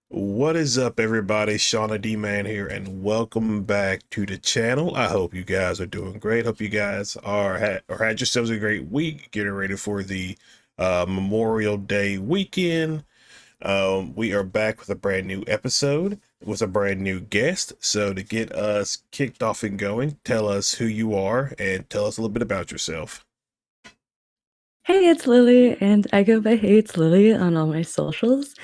What is up, everybody? Shauna D Man here, and welcome back to the channel. I hope you guys are doing great. Hope you guys had yourselves a great week, getting ready for the Memorial Day weekend. We are back with a brand new episode with a brand new guest. So to get us kicked off and going, tell us who you are and tell us a little bit about yourself. Hey, it's Lily, and I go by Hey, it's Lily on all my socials.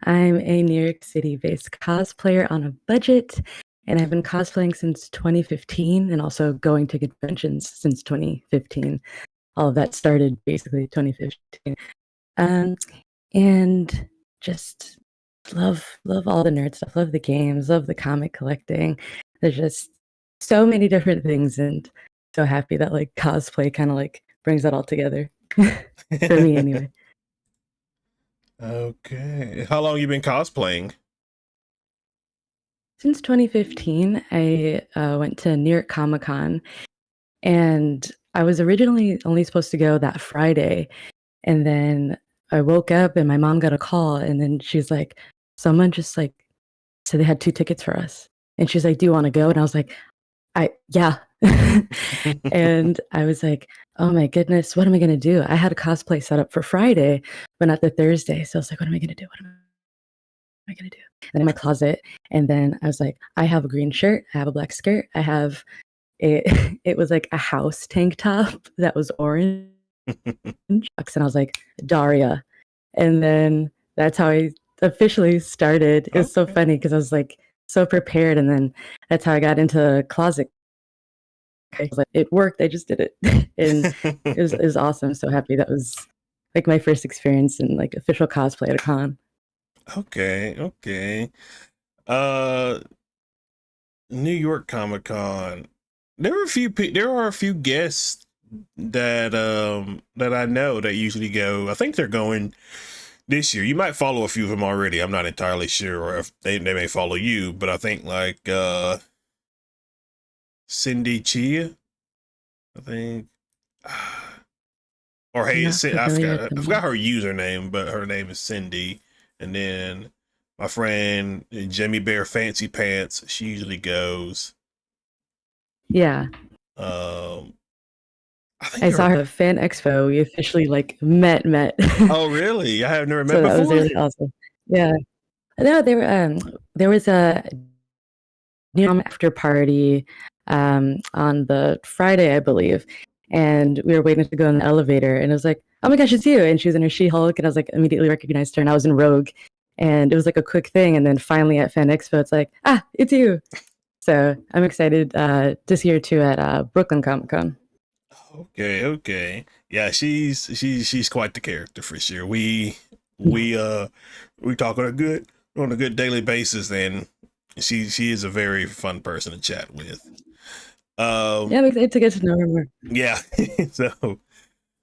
I'm a New York City-based cosplayer on a budget, and I've been cosplaying since 2015 and also going to conventions since 2015. All of that started basically 2015. Um, and just love all the nerd stuff, love the games, love the comic collecting. There's just so many different things, and so happy that like cosplay kind of like brings that all together. For me anyway. Okay. How long you been cosplaying? Since 2015, I went to New York Comic Con, and I was originally only supposed to go that Friday. And then I woke up and my mom got a call, and then she's like, someone just like said they had 2 tickets for us. And she's like, do you want to go? And I was like, yeah. And I was like, oh my goodness, what am I going to do? I had a cosplay set up for Friday, but not the Thursday. So I was like, what am I going to do? What am I going to do? And in my closet. And then I was like, I have a green shirt. I have a black skirt. I have it was like a house tank top that was orange. And I was like, Daria. And then that's how I officially started. It was so Okay. funny because I was like so prepared. And then that's how I got into closet. I was like, it worked. I just did it. And it was awesome. So happy. That was like my first experience in like official cosplay at a con. Okay, okay. Uh, New York Comic Con. There are a few guests that I know that usually go. I think they're going this year. You might follow a few of them already. I'm not entirely sure, or if they may follow you, but I think like Cindy Chia, I think. Or hey, Not I familiar with forgot them. her username, but her name is Cindy. And then my friend Jimmy Bear Fancy Pants, she usually goes. Yeah. Um, I think I there. saw her at Fan Expo. We officially like met. Oh, really? I have never met So that was before. really awesome. Yeah. No, there was a new after party on the Friday, I believe. And we were waiting to go in the elevator, and it was like, oh my gosh, it's you. And she was in her She-Hulk, and I was like immediately recognized her, and I was in Rogue. And it was like a quick thing. And then finally at Fan Expo, it's like, it's you. So I'm excited to see her too at Brooklyn Comic Con. Okay, okay. Yeah, she's quite the character for sure. We talk on a good daily basis, and she is a very fun person to chat with. Um, Yeah, I'm excited to get to know her more. yeah. So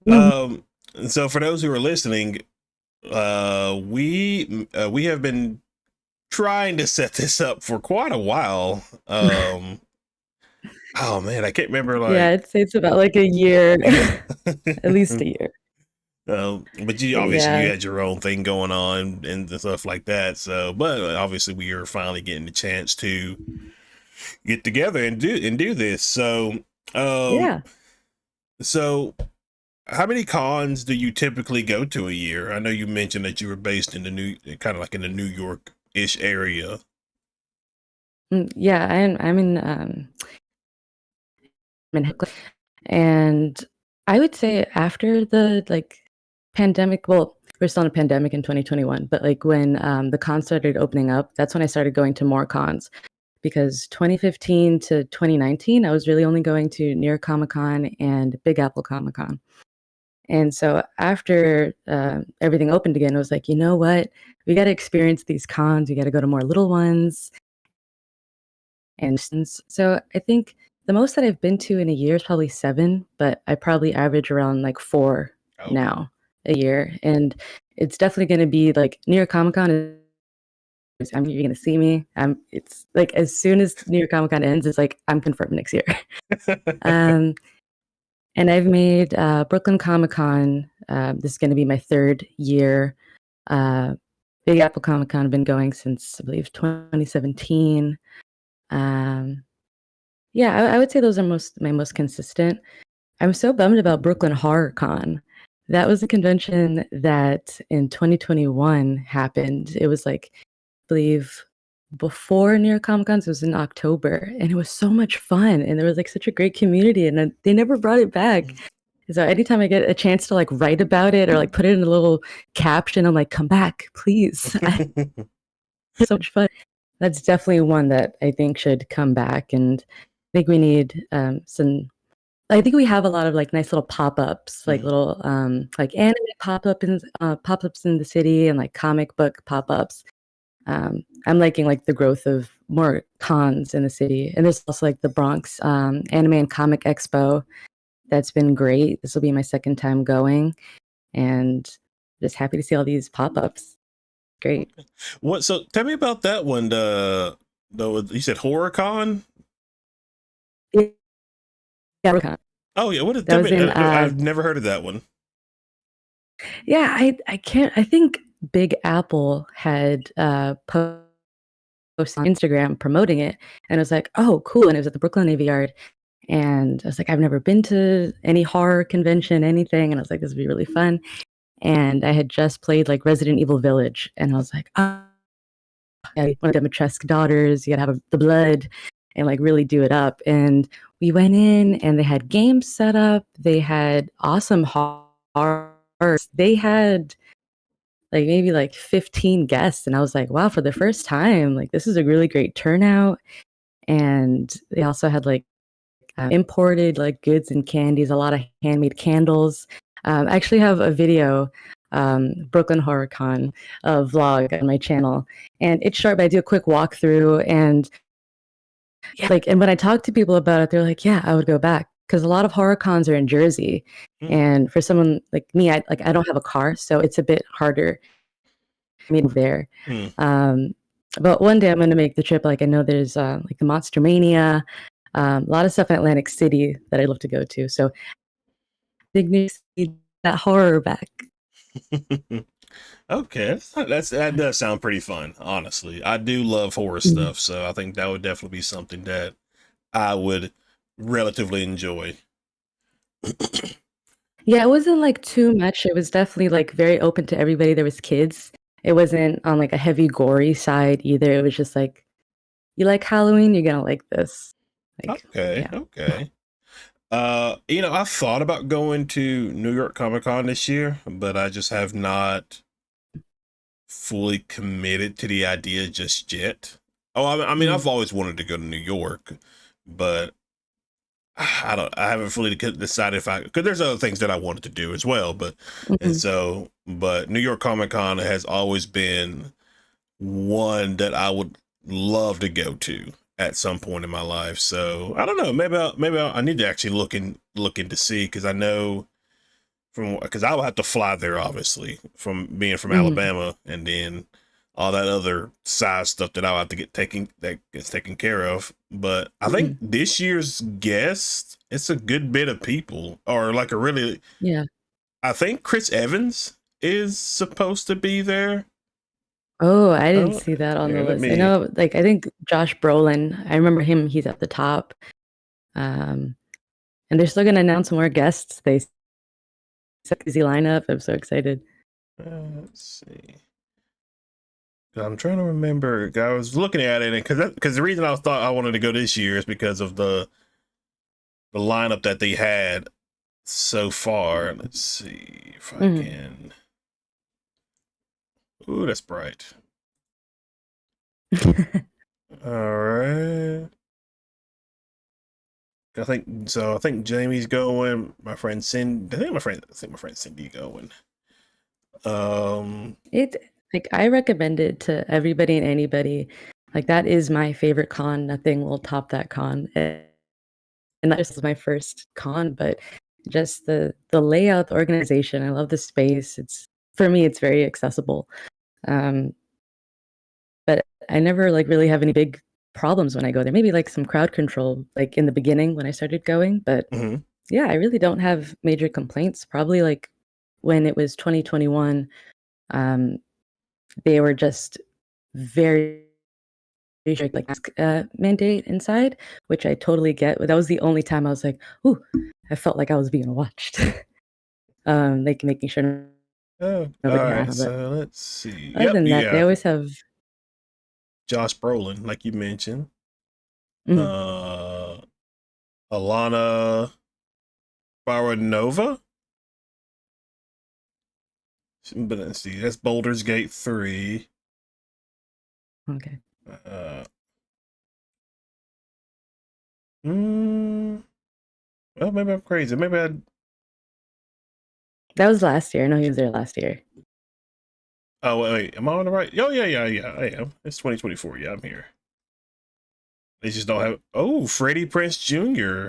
Mhm. um so for those who are listening, we have been trying to set this up for quite a while. Oh man, I can't remember Yeah, like. I'd say it's about like a year, at least a year. But you obviously you Yeah. had your own thing going on and stuff like that. So, but obviously we are finally getting the chance to get together and do this. Um, Yeah. so how many cons do you typically go to a year? I know you mentioned that you were based in the kind of like in the New York ish area. Yeah, I'm in Manhattan. And I would say after the like pandemic, well, we're still in a pandemic in 2021, but like when the cons started opening up, that's when I started going to more cons because 2015 to 2019, I was really only going to New York Comic Con and Big Apple Comic Con. And so after everything opened again, I was like, you know what? We got to experience these cons. We got to go to more little ones. And so I think the most that I've been to in a year is probably 7, but I probably average around like 4 Okay. now a year. And it's definitely going to be like New York Comic Con you're going to see me. It's like as soon as New York Comic Con ends, it's like I'm confirmed next year. um, and I've made Brooklyn Comic Con. This is going to be my 3rd year. Uh, Big Apple Comic Con, I've been going since I believe 2017. Um, yeah, I would say those are my most consistent. I'm so bummed about Brooklyn Horror Con. That was a convention that in 2021 happened. It was like, I believe, before New York Comic Cons. It was in October, and it was so much fun. And there was like such a great community, and they never brought it back. So anytime I get a chance to like write about it or like put it in a little caption, I'm like, come back, please. It's so much fun. That's definitely one that I think should come back, and I think we need some. I think we have a lot of like nice little pop-ups, like Mhm. little like anime pop-ups in the city and like comic book pop-ups. I'm liking like the growth of more cons in the city, and there's also like the Bronx Anime and Comic Expo. That's been great. This will be my second time going, and just happy to see all these pop-ups. Great. What? So tell me about that one. The you said HorrorCon. Yeah, Oh yeah, what is? that Tell was me. in I've never heard of that one. yeah, I can't I think Big Apple had posted on Instagram promoting it, and I was like, "Oh, cool." And it was at the Brooklyn Navy Yard, and I was like, "I've never been to any horror convention, anything." And I was like, "This would be really fun." And I had just played like Resident Evil Village, and I was like, "Oh, yeah, one of the Dimitrescu daughters, you gotta have the blood and like really do it up." And we went in, and they had games set up. They had awesome horror. They had like maybe like 15 guests, and I was like, wow, for the first time, like this is a really great turnout. And they also had like imported like goods and candies, a lot of handmade candles. I actually have a video, Brooklyn Horror Con vlog on my channel, and it's short, but I do a quick walkthrough. And yeah, like, and when I talk to people about it, they're like, yeah, I would go back, because a lot of horror cons are in Jersey, Hmm. and for someone like me, I don't have a car, so it's a bit harder for me to move there. Hmm. Um, but one day I'm going to make the trip. Like I know there's like the Monster Mania, a lot of stuff in Atlantic City that I'd love to go to. So big news, that horror back. Okay, that does sound pretty fun. Honestly, I do love horror Mhm. stuff, so I think that would definitely be something that I would relatively enjoy. Yeah, it wasn't like too much. It was definitely like very open to everybody. There was kids. It wasn't on like a heavy gory side either. It was just like, you like Halloween, you're gonna like this. Like, Okay, yeah. okay. I thought about going to New York Comic Con this year, but I just have not fully committed to the idea just yet. Oh, I mean, Mm, I've always wanted to go to New York, but I haven't fully decided if I, because there's other things that I wanted to do as well, mhm, but New York Comic Con has always been one that I would love to go to at some point in my life. So I don't know. I need to actually look in to see, because I know because I will have to fly there, obviously, from being from mhm. Alabama, and then all that other side stuff that I'll have to that gets taken care of. But I think Mhm. this year's guest, it's a good bit of people, or like a really, Yeah. I think Chris Evans is supposed to be there. Oh, I didn't Oh, see that on here, the let list. I me. know, like, I think Josh Brolin, I remember him, he's at the top. Um, and they're still gonna announce more guests. They said easy lineup. I'm so excited. Let's see. I'm trying to remember. I was looking at it, and because the reason I thought I wanted to go this year is because of the lineup that they had so far. Let's see if I Mhm. can. Ooh, that's bright. All right. I think so. I think Jamie's going. My friend Cindy. I think my friend Cindy going. Um. It like, I recommend it to everybody and anybody. Like, that is my favorite con. Nothing will top that con. And that just is my first con, but just the layout, the organization, I love the space. It's for me, it's very accessible. Um, but I never, like, really have any big problems when I go there. Maybe, like, some crowd control, like, in the beginning when I started going, but Mhm. yeah, I really don't have major complaints. Probably, like, when it was 2021, um, they were just very strict, like mask mandate inside, which I totally get. But that was the only time I was like, "Ooh," I felt like I was being watched. Like making sure Oh, all nobody right. had. But So let's see. other Yep, than you that, they got always have. Josh Brolin, like you mentioned. Mhm. Uh, Alana Baranova. But let's see. That's Boulder's Gate 3. Okay, Uh, mm, well, maybe I'm crazy. Maybe I. that was last year. I know he was there last year. Oh wait, am I on the right? Oh yeah. I am. It's 2024. Yeah, I'm here. They just don't have. Oh, Freddie Prince Jr.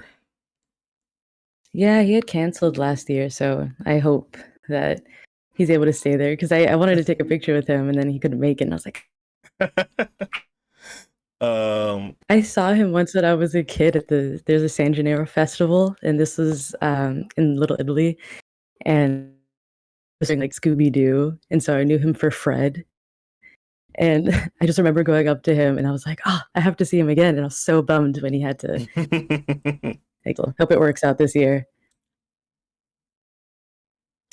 Yeah, he had canceled last year, so I hope that he's able to stay there because I wanted to take a picture with him and then he couldn't make it. And I was like, um. I saw him once when I was a kid at there's a San Gennaro festival, and this was in Little Italy, and it was doing like Scooby Doo, and so I knew him for Fred. And I just remember going up to him and I was like, oh, I have to see him again. And I was so bummed when he had to. Like, hope it works out this year.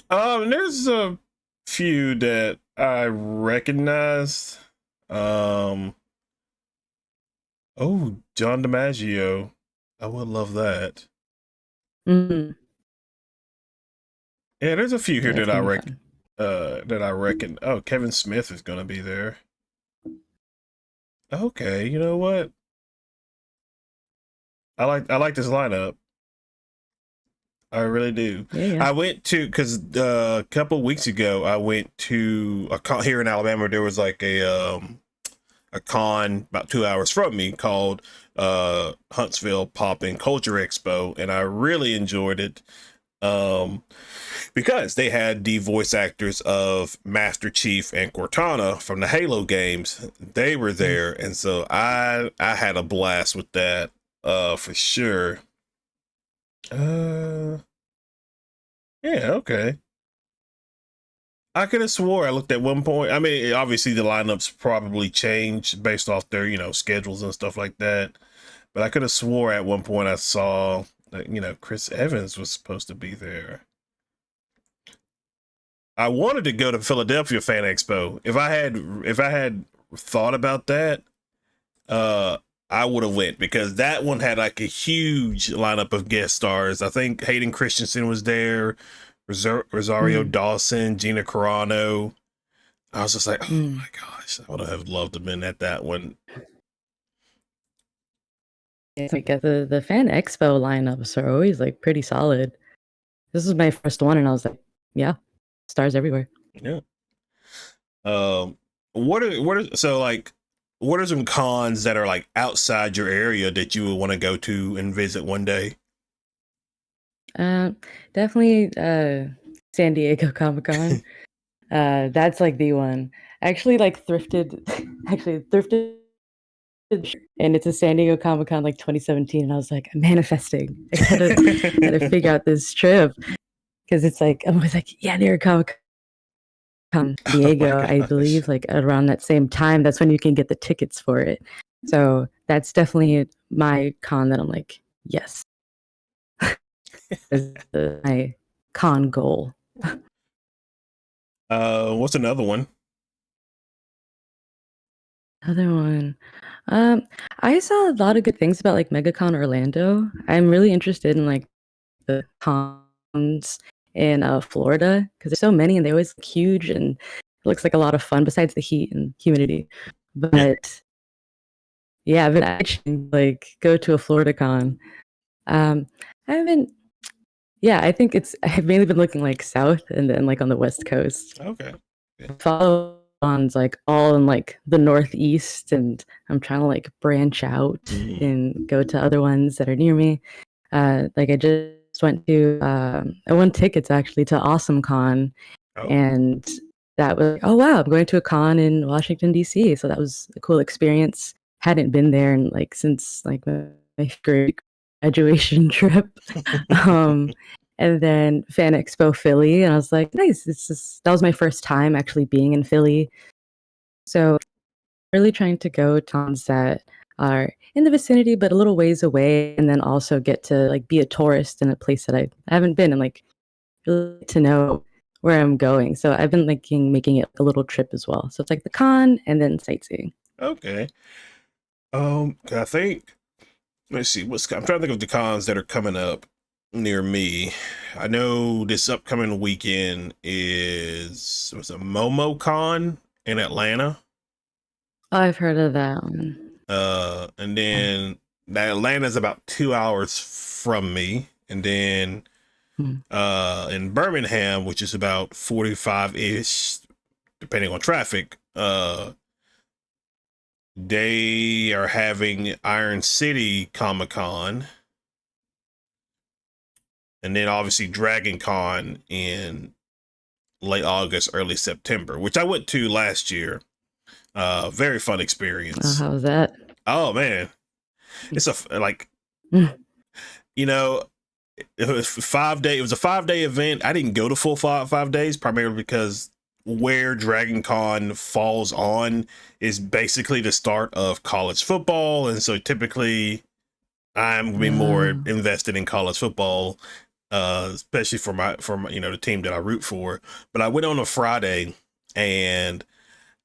There's a few that I recognized. Um, oh, John DiMaggio. I would love that. Mm, Yeah, there's a few here yeah, it's that I gonna be reckon. fun. That I reckon. Oh, Kevin Smith is gonna be there. Okay, you know what? I like this lineup. I really do. Yeah, yeah. I went to because a couple weeks ago I went to a con here in Alabama. There was like a con about 2 hours from me called Huntsville Pop and Culture Expo, and I really enjoyed it um, because they had the voice actors of Master Chief and Cortana from the Halo games. They were there, Nice. and so I had a blast with that for sure. Uh, yeah, okay. I could have swore I looked at one point. I mean, obviously the lineups probably changed based off their, schedules and stuff like that. But I could have swore at one point I saw that, Chris Evans was supposed to be there. I wanted to go to Philadelphia Fan Expo. If I had thought about that, uh I would have went because that one had like a huge lineup of guest stars. I think Hayden Christensen was there, Rosario Mm, Dawson, Gina Carano. I was just like, oh mm. my gosh, I would have loved to have been at that one. It's like the fan expo lineups are always like pretty solid. This is my first one, and I was like, yeah, stars everywhere. Yeah. Um, what are so like? What are some cons that are like outside your area that you would want to go to and visit one day? Uh, Definitely San Diego Comic Con. That's like the one. I actually like thrifted, actually thrifted, and it's a San Diego Comic Con like 2017, and I was like, I'm manifesting. I gotta figure out this trip because it's like I'm always like, yeah, New York Comic Con, Oh my Diego. I gosh. believe like around that same time, that's when you can get the tickets for it. So that's definitely my con that I'm like, yes, is my con goal. What's another one? Other one. Um, I saw a lot of good things about like MegaCon Orlando. I'm really interested in like the cons in Florida because there's so many and they always look huge and it looks like a lot of fun besides the heat and humidity. Yeah. But yeah, I've been actually like go to a Florida con. Um, I haven't. Yeah, I think I've mainly been looking like south and then like on the west coast. Okay. Yeah. Follow ons like all in like the northeast, and I'm trying to like branch out Mm. and go to other ones that are near me. Like I just went to I won tickets actually to Awesome Con, Oh. and that was like, oh wow, I'm going to a con in Washington DC, so that was a cool experience. Hadn't been there in like since like my graduation trip. um and then Fan Expo Philly, and I was like, nice. That was my first time actually being in Philly. So really trying to go to cons that are in the vicinity, but a little ways away, and then also get to like be a tourist in a place that I haven't been and like really to know where I'm going. So I've been making it a little trip as well. So it's like the con and then sightseeing. Okay. I think let's see I'm trying to think of the cons that are coming up near me. I know this upcoming weekend was a Momo Con in Atlanta. Oh, I've heard of that one. And Yeah. then that Atlanta's about 2 hours from me. And then Hmm. in Birmingham, which is about 45-ish, depending on traffic, they are having Iron City Comic Con, and then obviously Dragon Con in late August, early September, which I went to last year. Very fun Oh, experience. how was that? Oh man, it's like, Mm. you know, it was 5 day. It was a 5 day event. I didn't go to full 5 days, primarily because where Dragon Con falls on is basically the start of college football, and so typically I'm gonna be more Oh. invested in college football, especially for my the team that I root for. But I went on a Friday, and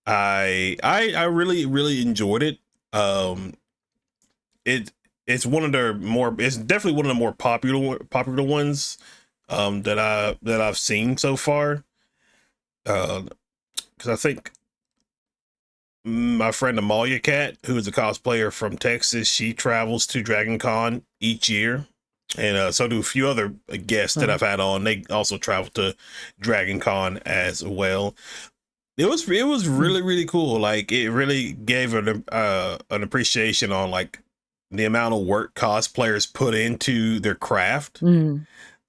I really enjoyed it. Um, it it's one of the more it's definitely one of the more popular ones that I've seen so far. Because I think my friend Amalia Cat, who is a cosplayer from Texas, she travels to Dragon Con each year. And so do a few other guests that Well. I've had on. They also travel to Dragon Con as well. It was Mm. really cool. Like it really gave an appreciation on like the amount of work cosplayers put into their craft. Mm.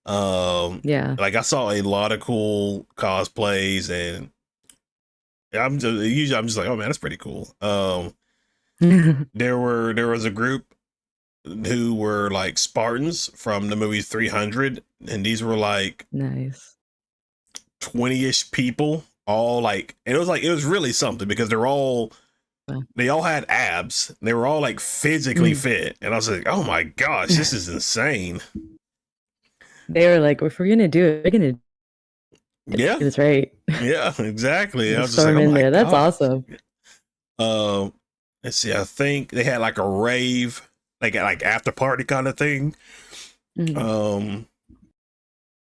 Um, Yeah. like I saw a lot of cool cosplays, and I'm just like, oh man, that's pretty cool. There was a group who were like Spartans from the movie 300, and these were like Nice. 20-ish people, all like, and it was really something because Well. they all had abs. They were all like physically Mm. fit, and I was like, oh my gosh, this is insane. They were like, if we're gonna do it, we're gonna do Yeah, this right. yeah, exactly. I Just was just like, storm oh in my there. That's gosh. awesome. Um, let's see. I think they had like a rave, like after party kind of thing. Mhm. Um,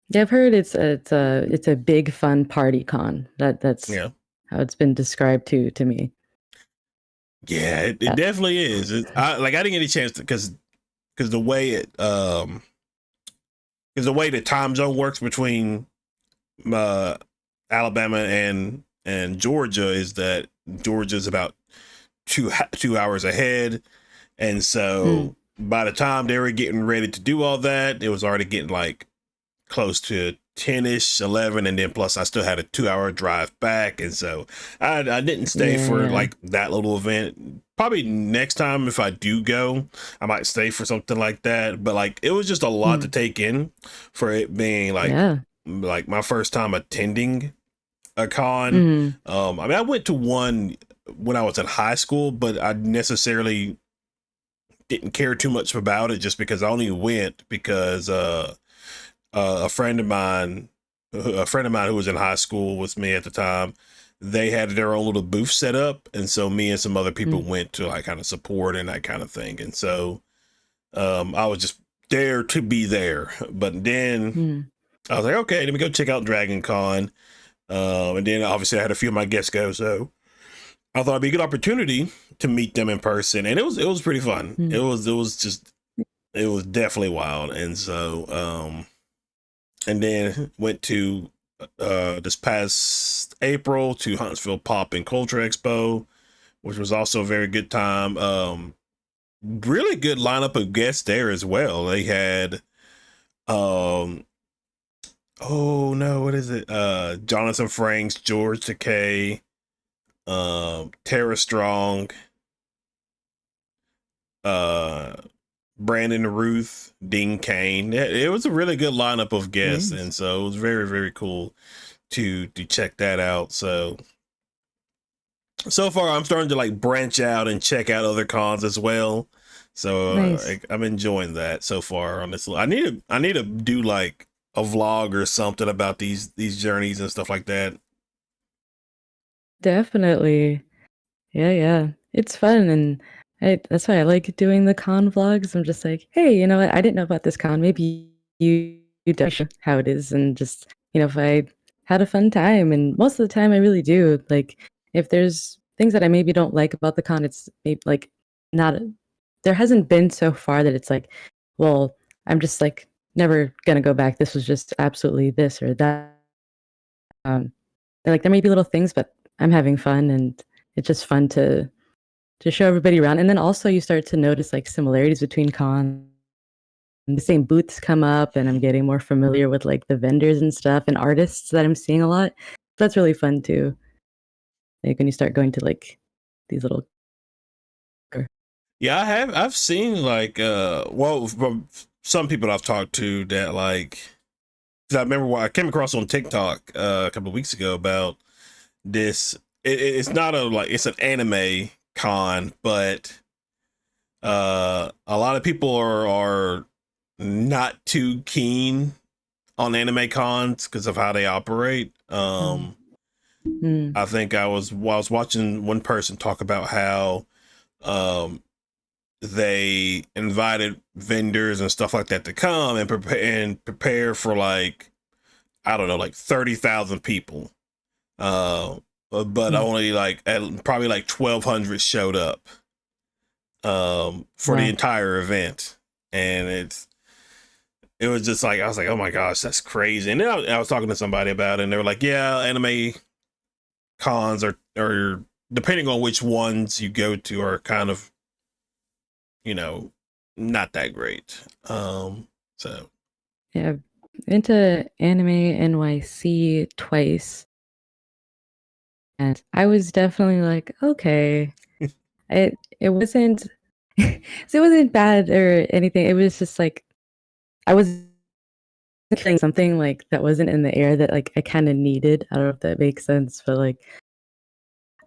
Yeah, I've heard it's a big fun party con. That's yeah, how it's been described to me. yeah, it Yeah. definitely is. I didn't get a chance to because the way because the way the time zone works between uh Alabama and Georgia is that Georgia's about 2 hours ahead, and Mm. so by the time they were getting ready to do all that, it was already getting like close to 10-ish 11, and then plus I still had a 2 hour drive back, and so I didn't stay Yeah, for yeah. like that little event. Probably next time if I do go, I might stay for something like that, but like it was just a lot to Mm. take in for it being Yeah. like my first time attending a con. Mm. I mean, I went to one when I was in high school, but I necessarily didn't care too much about it just because I only went because a friend of mine, who was in high school with me at the time, they had their own little booth set up, and so me and some other people Mm. went to like kind of support and that kind of thing, and so I was just there to be there. But then Mm. I was like, okay, let me go check out Dragon Con, and then obviously I had a few of my guests go, so I thought it'd be a good opportunity to meet them in person, and it was pretty fun. Mm. It was definitely wild, and so and then went to this past April to Huntsville Pop and Culture Expo, which was also a very good time. Really good lineup of guests there as well. They had um oh no, what is it? Jonathan Franks, George Takei, Tara Strong, uh Brandon Ruth, Dean Kane. It was a really good lineup of guests, and Nice. so it was very cool to check that out. So So far, I'm starting to like branch out and check out other cons as well. So Nice. I'm enjoying that so far on this. I need to do like a vlog or something about these journeys and stuff like that. Definitely. Yeah, yeah. It's fun, and that's why I like doing the con vlogs. I'm just like, "Hey, you know what? I didn't know about this con. Maybe you tell me how it is," and just, if I had a fun time, and most of the time I really do. Like, if there's things that I maybe don't like about the con, it's maybe like not there hasn't been so far that it's like, well, I'm just like never gonna go back. This was just absolutely this or that. Um, like there may be little things, but I'm having fun, and it's just fun to show everybody around. And then also you start to notice like similarities between cons. The same booths come up, and I'm getting more familiar with like the vendors and stuff and artists that I'm seeing a lot. That's really fun too. Like when you start going to like these little Yeah, I've seen like well, from some people I've talked to that like, 'cause I remember what I came across on TikTok a couple of weeks ago about this. It's not a like it's an anime con, but a lot of people are not too keen on anime cons because of how they operate. mm, I think I was watching one person talk about how um they invited vendors and stuff like that to come and prepare for like, I don't know, like 30,000 people. Uh, but mm, only like probably like 1,200 showed up for the wow. entire event, and it was just like I was like, oh my gosh, that's crazy. And then I was talking to somebody about it, and they were like, yeah, anime cons are depending on which ones you go to are kind of, you know, not that great. So Yeah, I've been to Anime NYC twice, and I was definitely like, okay. It wasn't it wasn't bad or anything. It was just like I was feeling something like that wasn't in the air that like I kind of needed. I don't know if that makes sense, but like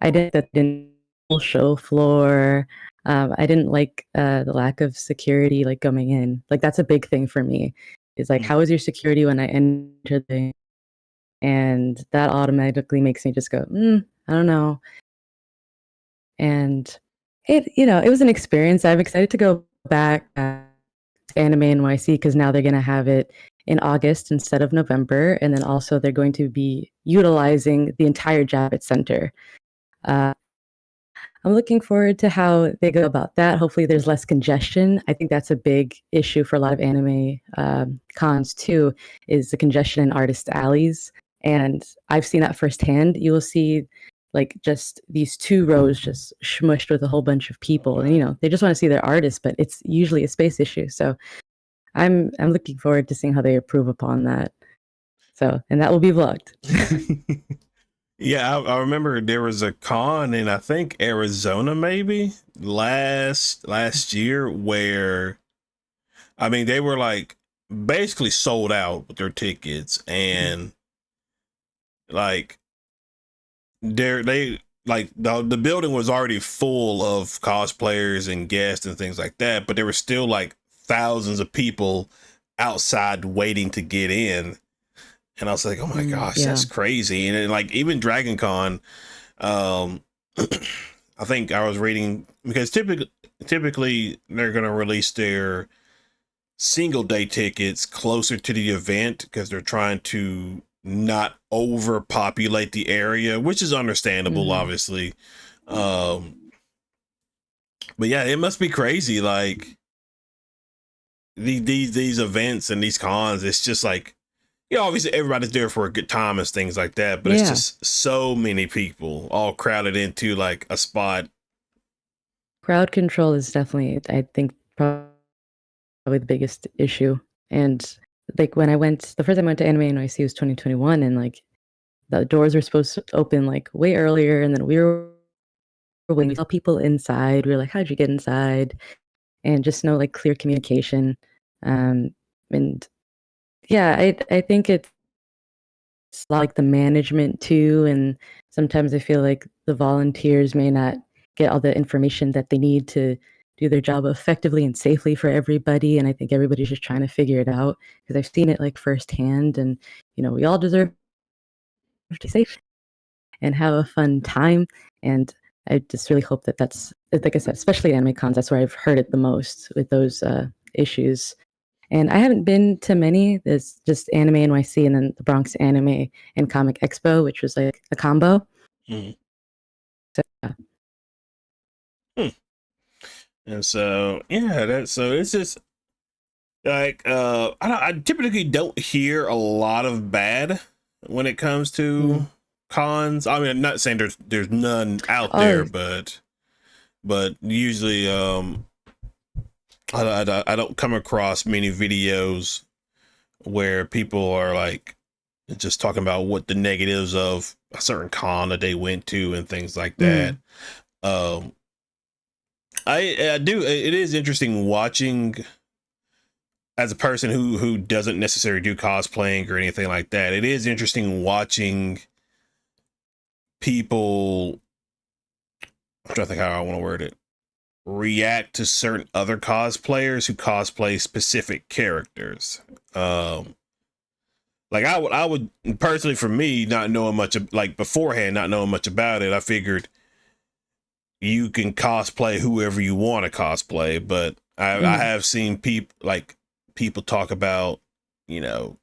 I didn't show floor. I didn't like the lack of security like coming in. Like that's a big thing for me. Is like how is your security when I enter the and that automatically makes me just go, I don't know. And it was an experience. I'm excited to go back to Anime NYC because now they're going to have it in August instead of November. And then also they're going to be utilizing the entire Javits Center. Uh, I'm looking forward to how they go about that. Hopefully, there's less congestion. I think that's a big issue for a lot of anime cons too, is the congestion in artist alleys. And I've seen that firsthand. You will see like just these two rows just smushed with a whole bunch of people, and they just want to see their artists, but it's usually a space issue. So I'm looking forward to seeing how they improve upon that. So, and that will be vlogged. yeah, I remember there was a con in I think Arizona maybe last year where I mean they were like basically sold out with their tickets, and like they like the building was already full of cosplayers and guests and things like that, but there were still like thousands of people outside waiting to get in. And I was like, oh my gosh, Yeah. that's crazy. And then, like even Dragon Con, um I think I was reading because typically they're gonna release their single day tickets closer to the event because they're trying to not overpopulate the area, which is understandable, Hmm. obviously. Um, but yeah, it must be crazy. Like these events and these cons, it's just like, obviously everybody's there for a good time and things like that, but it's Yeah. just so many people all crowded into like a spot. Crowd control is definitely, I think, probably the biggest issue. And like when I went, the first time I went to Anime NYC was 2021, and like the doors were supposed to open like way earlier, and then when we saw people inside, we were like, "How'd you get inside?" And just no like clear communication. Um, and yeah, I think it's a lot like the management too, and sometimes I feel like the volunteers may not get all the information that they need to do their job effectively and safely for everybody. And I think everybody's just trying to figure it out because I've seen it like firsthand. And, we all deserve to be safe and have a fun time. And I just really hope that that's, like I said, especially anime cons, that's where I've heard it the most with those issues. And I haven't been to many. There's just Anime NYC and then the Bronx Anime and Comic Expo, which was like a combo. Mhm. So, yeah. And so, yeah, that's so it's just like I typically don't hear a lot of bad when it comes to cons. I mean, I'm not saying there's none out there, Oh, but usually I don't come across many videos where people are like just talking about what the negatives of a certain con that they went to and things like that. Um, I do. It is interesting watching as a person who doesn't necessarily do cosplaying or anything like that. It is interesting watching people. I'm trying to think how I want to word it. React to certain other cosplayers who cosplay specific characters. Like I would personally, for me, not knowing much like beforehand, not knowing much about it, I figured you can cosplay whoever you want to cosplay, but I have seen people talk about, you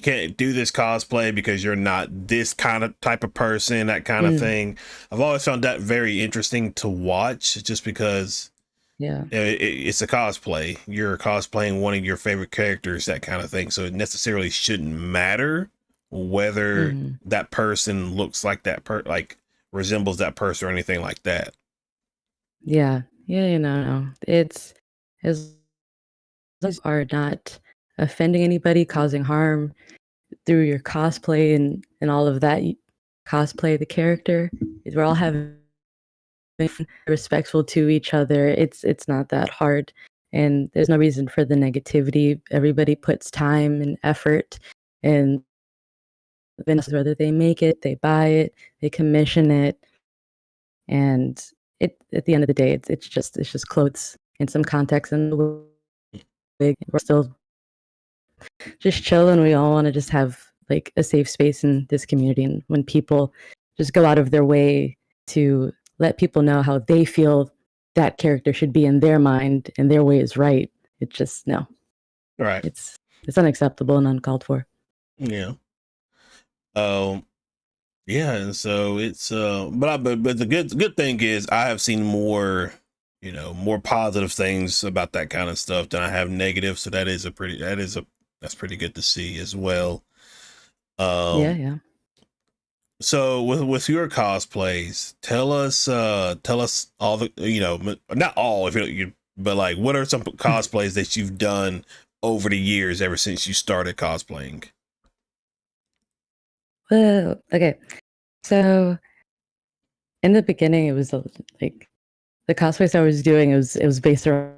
can't do this cosplay because you're not this kind of type of person, that kind of thing. I've always found that very interesting to watch just because yeah. it's a cosplay. You're cosplaying one of your favorite characters, that kind of thing. So it necessarily shouldn't matter whether that person looks like like resembles that person or anything like that. Yeah. Yeah, no. It's as long as you are not offending anybody, causing harm through your cosplay and all of that. You cosplay the character. We're all having fun, respectful to each other. It's not that hard, and there's no reason for the negativity. Everybody puts time and effort, and whether they make it, they buy it, they commission it, and it at the end of the day, it's just clothes in some context and the wig. We're still just chill, and we all want to just have like a safe space in this community. And when people just go out of their way to let people know how they feel that character should be in their mind and their way is right, it just no, Right. it's unacceptable and uncalled for. Yeah. Um. Yeah. And so it's but the good thing is I have seen more, more positive things about that kind of stuff than I have negative. So that's pretty good to see as well. Yeah, Um. yeah. So with your cosplays, tell us all the, not all if but like what are some cosplays that you've done over the years ever since you started cosplaying? Well, okay. So in the beginning, it was like the cosplays I was doing. It was based around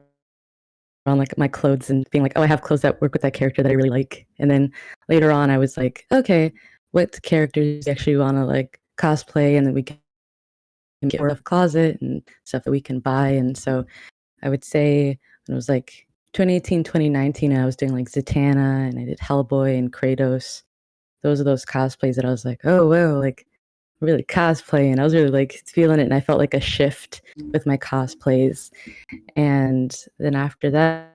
like my clothes and being like, oh, I have clothes that work with that character that I really like. And then later on, I was like, okay, what characters do you actually want to like cosplay, and then we can get rid of closet and stuff that we can buy. And so I would say when it was like 2018, 2019, I was doing like Zatanna and I did Hellboy and Kratos. Those are those cosplays that I was like, oh wow, like really cosplaying. I was really like feeling it, and I felt like a shift with my cosplays. And then after that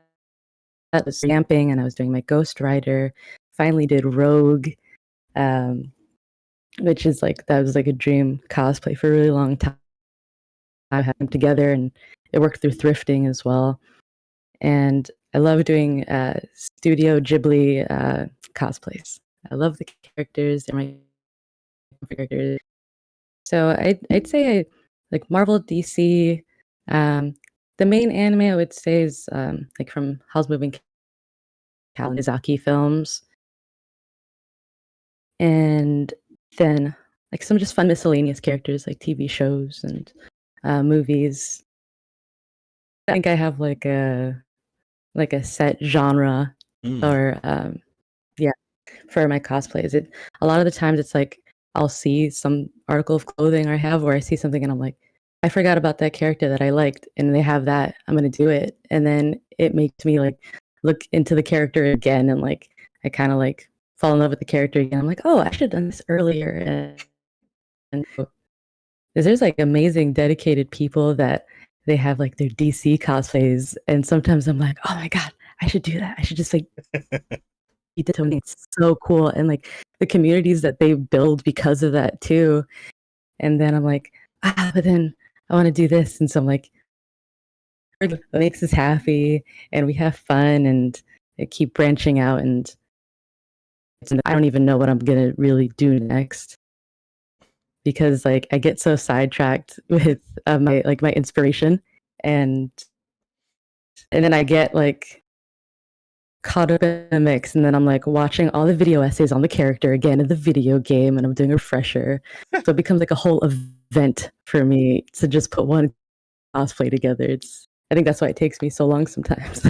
was camping, and I was doing my Ghost Rider. Finally did Rogue, um, which is like that was like a dream cosplay for a really long time. I had them together, and it worked through thrifting as well. And I love doing Studio Ghibli cosplays. I love the characters; they're my characters. So I'd say like Marvel, DC. Um, the main anime I would say is like from Howl's Moving Cow, Miyazaki films, and then like some just fun miscellaneous characters like TV shows and movies. I think I have like a set genre Mm. or yeah for my cosplays. It a lot of the times it's like I'll see some article of clothing I have, or I see something and I'm like, I forgot about that character that I liked, and they have that. I'm gonna do it, and then it makes me like look into the character again, and like I kind of like fall in love with the character again. I'm like, oh, I should have done this earlier, and there's like amazing dedicated people that they have like their DC cosplays, and sometimes I'm like, oh my god, I should do that. I should just like he did something so cool, and like the communities that they build because of that too. And then I'm like, but then I want to do this, and so I'm like, what makes us happy, and we have fun, and I keep branching out, and I don't even know what I'm gonna really do next because like I get so sidetracked with my inspiration, and then I get like caught up in a mix, and then I'm like watching all the video essays on the character again in the video game, and I'm doing a refresher, so it becomes like a whole event for me to just put one cosplay together. I think that's why it takes me so long sometimes.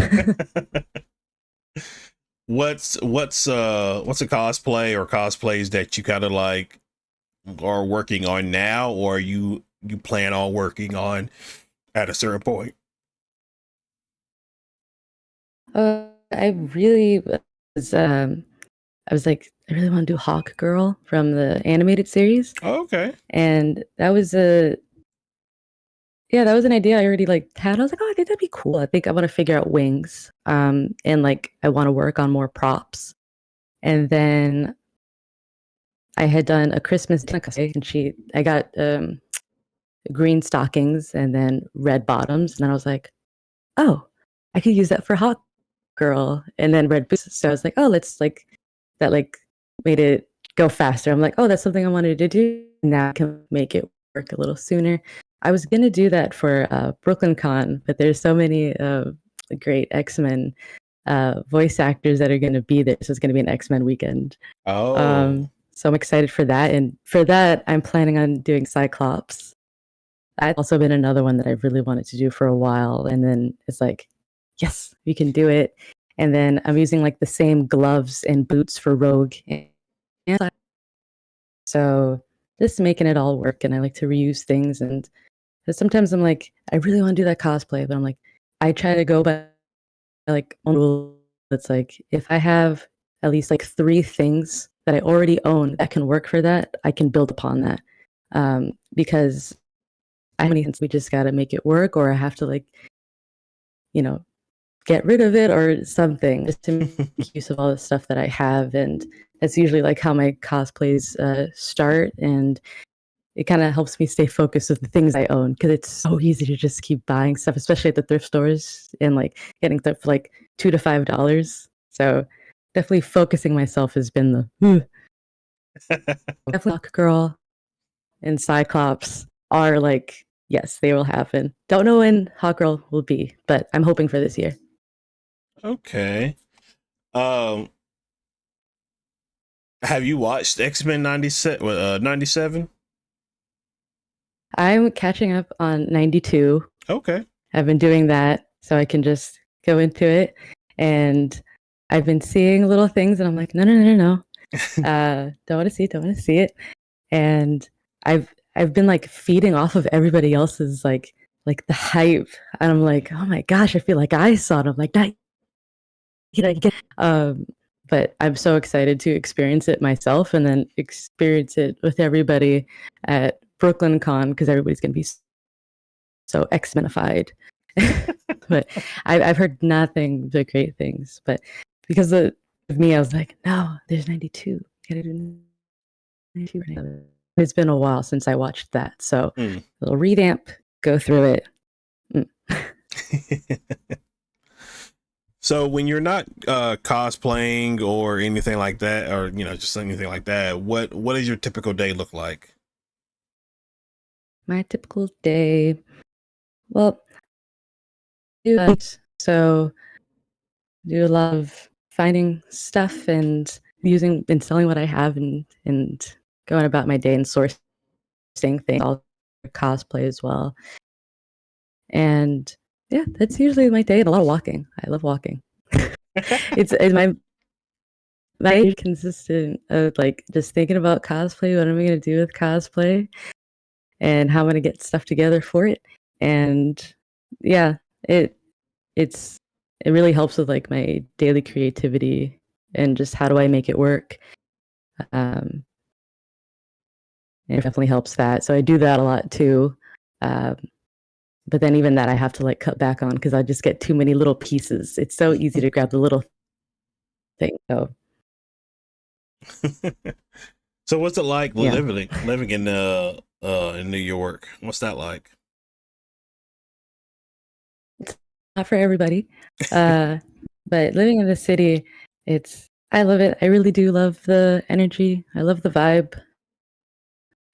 What's a cosplay or cosplays that you kind of like are working on now, or you plan on working on at a certain point? I really was I was like, I really want to do Hawk Girl from the animated series. Oh, okay. And that was a yeah, that was an idea I already like had. I was like, oh, I think that'd be cool. I think I want to figure out wings. And like I want to work on more props. And then I had done a Christmas dinner cosplay, and I got green stockings and then red bottoms, and then I was like, oh, I could use that for Hawk Girl, and then red boots. So I was like, oh, let's like that like made it go faster. I'm like, oh, that's something I wanted to do. Now I can make it work a little sooner. I was gonna do that for Brooklyn Con, but there's so many great X-Men voice actors that are gonna be there. So it's gonna be an X-Men weekend. Oh. So I'm excited for that. And for that, I'm planning on doing Cyclops. That's also been another one that I've really wanted to do for a while. And then it's like, yes, we can do it. And then I'm using like the same gloves and boots for Rogue. And so just making it all work. And I like to reuse things. And sometimes I'm like, I really want to do that cosplay, but I'm like, I try to go by like one rule that's like, if I have at least like three things that I already own that can work for that, I can build upon that. Because I have many things we just got to make it work, or I have to like, you know, get rid of it or something just to make use of all the stuff that I have. And that's usually like how my cosplays start. And it kind of helps me stay focused with the things I own because it's so easy to just keep buying stuff, especially at the thrift stores and like getting stuff for like $2 to $5. So definitely focusing myself has been the definitely Hawk Girl and Cyclops are like, yes, they will happen. Don't know when Hawk Girl will be, but I'm hoping for this year. Okay. Um, have you watched X-Men 97? 97? I'm catching up on 92. Okay. I've been doing that so I can just go into it. And I've been seeing little things and I'm like, no, no, no, no, no. Don't want to see it, don't want to see it. And I've been like feeding off of everybody else's like the hype. And I'm like, oh my gosh, I feel like I saw it. I'm like, not get but I'm so excited to experience it myself and then experience it with everybody at Brooklyn Con because everybody's gonna be so X-Menified. But I've heard nothing but great things. But because of me, I was like, no, there's 92. Gotta do 92 right now. It's been a while since I watched that. So a little revamp, go through it. So when you're not cosplaying or anything like that, or just anything like that, what does your typical day look like? My typical day. Well, do that. So do a lot of finding stuff and using and selling what I have and going about my day and sourcing things. All cosplay as well. And yeah, that's usually my day and a lot of walking. I love walking. It's my my consistent of like just thinking about cosplay. What am I gonna do with cosplay, and how I'm gonna get stuff together for it? And yeah, it it's it really helps with like my daily creativity and just how do I make it work. Um, it definitely helps that. So I do that a lot too. Um, but then even that I have to like cut back on because I just get too many little pieces. It's so easy to grab the little thing. So So what's it like yeah, living in New York? What's that like? it's not for everybody. Uh, but living in the city, I love it. I really do love the energy. I love the vibe.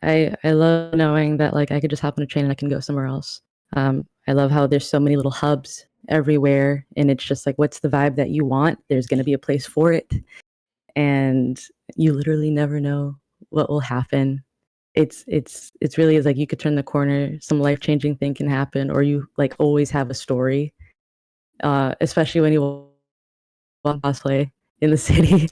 I love knowing that like I could just hop on a train and I can go somewhere else. I love how there's so many little hubs everywhere, and it's just like, what's the vibe that you want? There's going to be a place for it, and you literally never know what will happen. It's really is like you could turn the corner, some life changing thing can happen, or you like always have a story. Especially when you want cosplay in the city,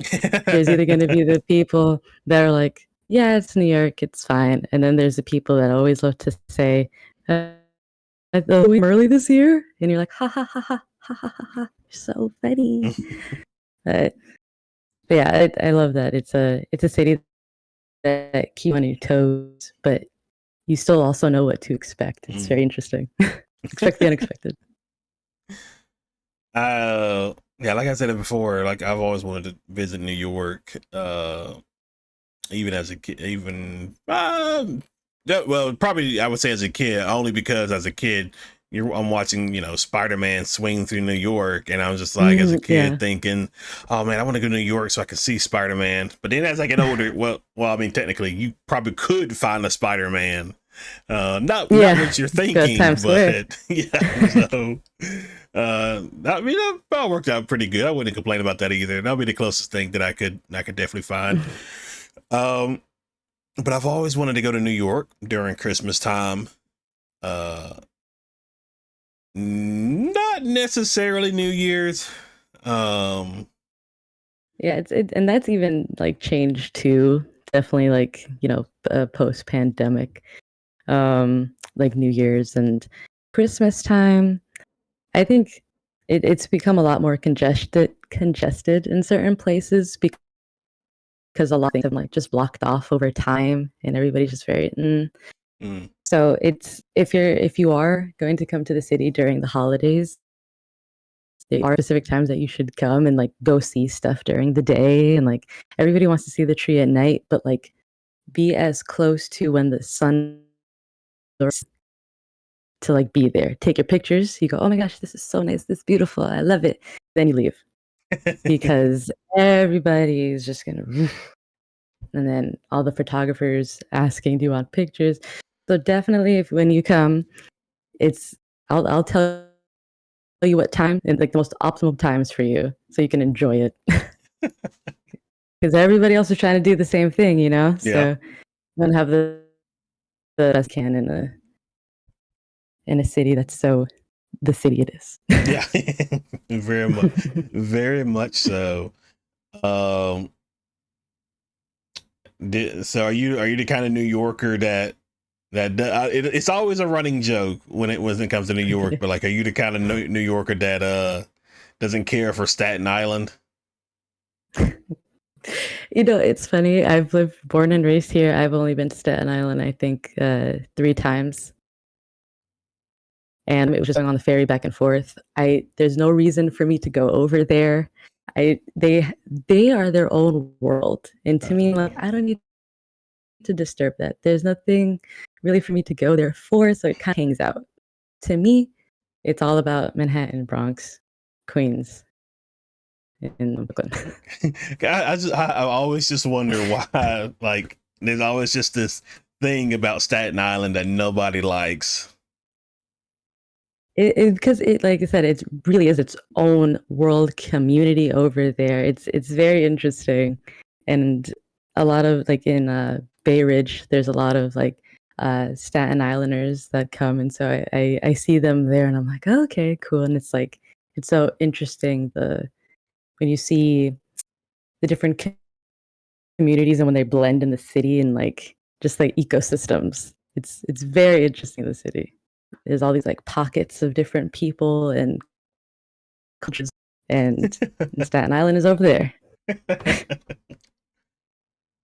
there's either going to be the people that are like, yeah, it's New York, it's fine. And then there's the people that always love to say, going early this year. And you're like, ha ha ha ha ha ha ha ha. You're so funny. But, but yeah, I love that. It's a city that keeps you on your toes, but you still also know what to expect. It's very interesting. Expect the unexpected. Yeah, like I said it before, like I've always wanted to visit New York. Even as a kid, even well, probably I would say as a kid, only because as a kid, I'm watching, Spider-Man swing through New York, and I was just like, as a Yeah. kid, thinking, "Oh man, I want to go to New York so I can see Spider-Man." But then as I get older, well, I mean, technically, you probably could find a Spider-Man. Not Yeah. what you're Go to thinking, Times Square. but yeah. So, I mean, that all worked out pretty good. I wouldn't complain about that either. That'll be the closest thing that I could definitely find. Um, but I've always wanted to go to New York during Christmas time. Uh, Not necessarily New Year's. Um, Yeah, and that's even like changed too. Definitely like, post pandemic, like New Year's and Christmas time. I think it's become a lot more congested in certain places because a lot of things have like just blocked off over time and everybody's just very mm, so it's if you are going to come to the city during the holidays, there are specific times that you should come and like go see stuff during the day, and like everybody wants to see the tree at night, but like be as close to when the sun to like be there. Take your pictures. You go, oh my gosh, this is so nice. This is beautiful. I love it. Then you leave because everybody's just gonna, and then all the photographers asking, do you want pictures? So definitely, if when you come, it's I'll tell you what time and like the most optimal times for you, so you can enjoy it. Because everybody else is trying to do the same thing, yeah, So you don't have the best can in a city that's so the city it is. yeah, very much so. Um, so are you the kind of New Yorker it's always a running joke when it comes to New York, but like, are you the kind of New Yorker that doesn't care for Staten Island? It's funny. I've lived, born and raised here. I've only been to Staten Island, I think, 3 times, and it was just going on the ferry back and forth. There's no reason for me to go over there. I they are their own world, and to me, like I don't need to disturb that. There's nothing really for me to go there for, so it kind of hangs out. To me, it's all about Manhattan, Bronx, Queens, and Brooklyn. I always just wonder why, like, there's always just this thing about Staten Island that nobody likes. Because like I said, it really is its own world community over there. It's very interesting, and a lot of like in Bay Ridge, there's a lot of like Staten Islanders that come, and so I see them there, and I'm like, oh, okay, cool, and it's like it's so interesting when you see the different communities and when they blend in the city and like just like ecosystems. It's very interesting in the city. There's all these like pockets of different people and cultures, and Staten Island is over there.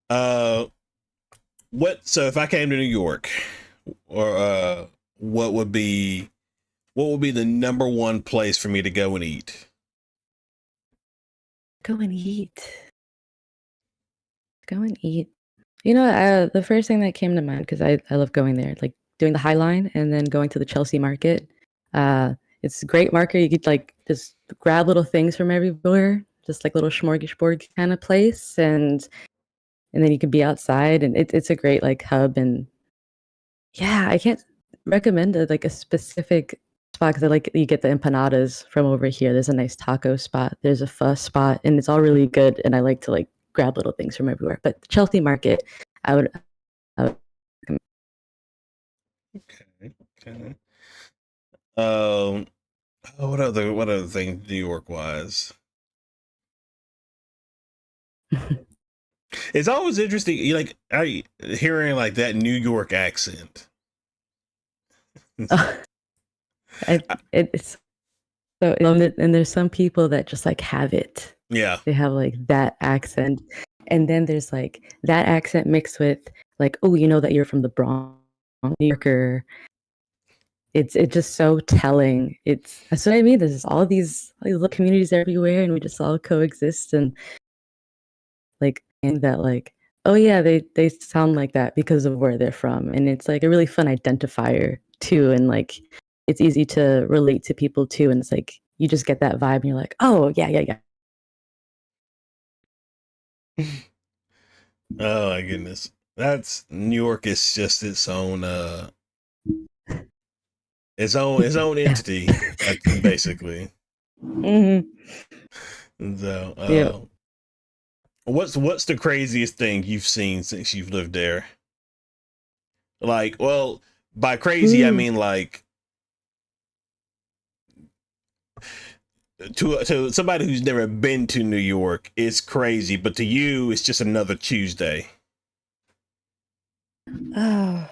uh, what? So if I came to New York, or what would be what would be the number one place for me to go and eat? Go and eat. Go and eat. The first thing that came to mind because I love going there, like doing the High Line and then going to the Chelsea Market. It's a great market. You could like just grab little things from everywhere, just like little smorgasbord kind of place, and then you can be outside, and it's a great like hub. And yeah, I can't recommend like a specific spot because I like you get the empanadas from over here. There's a nice taco spot. There's a pho spot, and it's all really good. And I like to like grab little things from everywhere. But the Chelsea Market, I would, I would recommend. Okay. Okay. Um. Oh, what other thing New York wise? It's always interesting. You like I hearing like that New York accent. Oh, it's so, and there's some people that just like have it. Yeah. They have like that accent, and then there's like that accent mixed with like, oh, you know that you're from the Bronx, New Yorker. It's just so telling. That's what I mean. There's all these little communities everywhere, and we just all coexist and like and that like, oh yeah, they sound like that because of where they're from, and it's like a really fun identifier too, and like it's easy to relate to people too, and it's like you just get that vibe, and you're like, oh yeah, yeah, Oh my goodness. That's New York is just its own yeah. entity, basically. Hmm. So, Yeah. what's the craziest thing you've seen since you've lived there? Like, well, by crazy I Ooh. mean like to somebody who's never been to New York, it's crazy, but to you, it's just another Tuesday. Oh,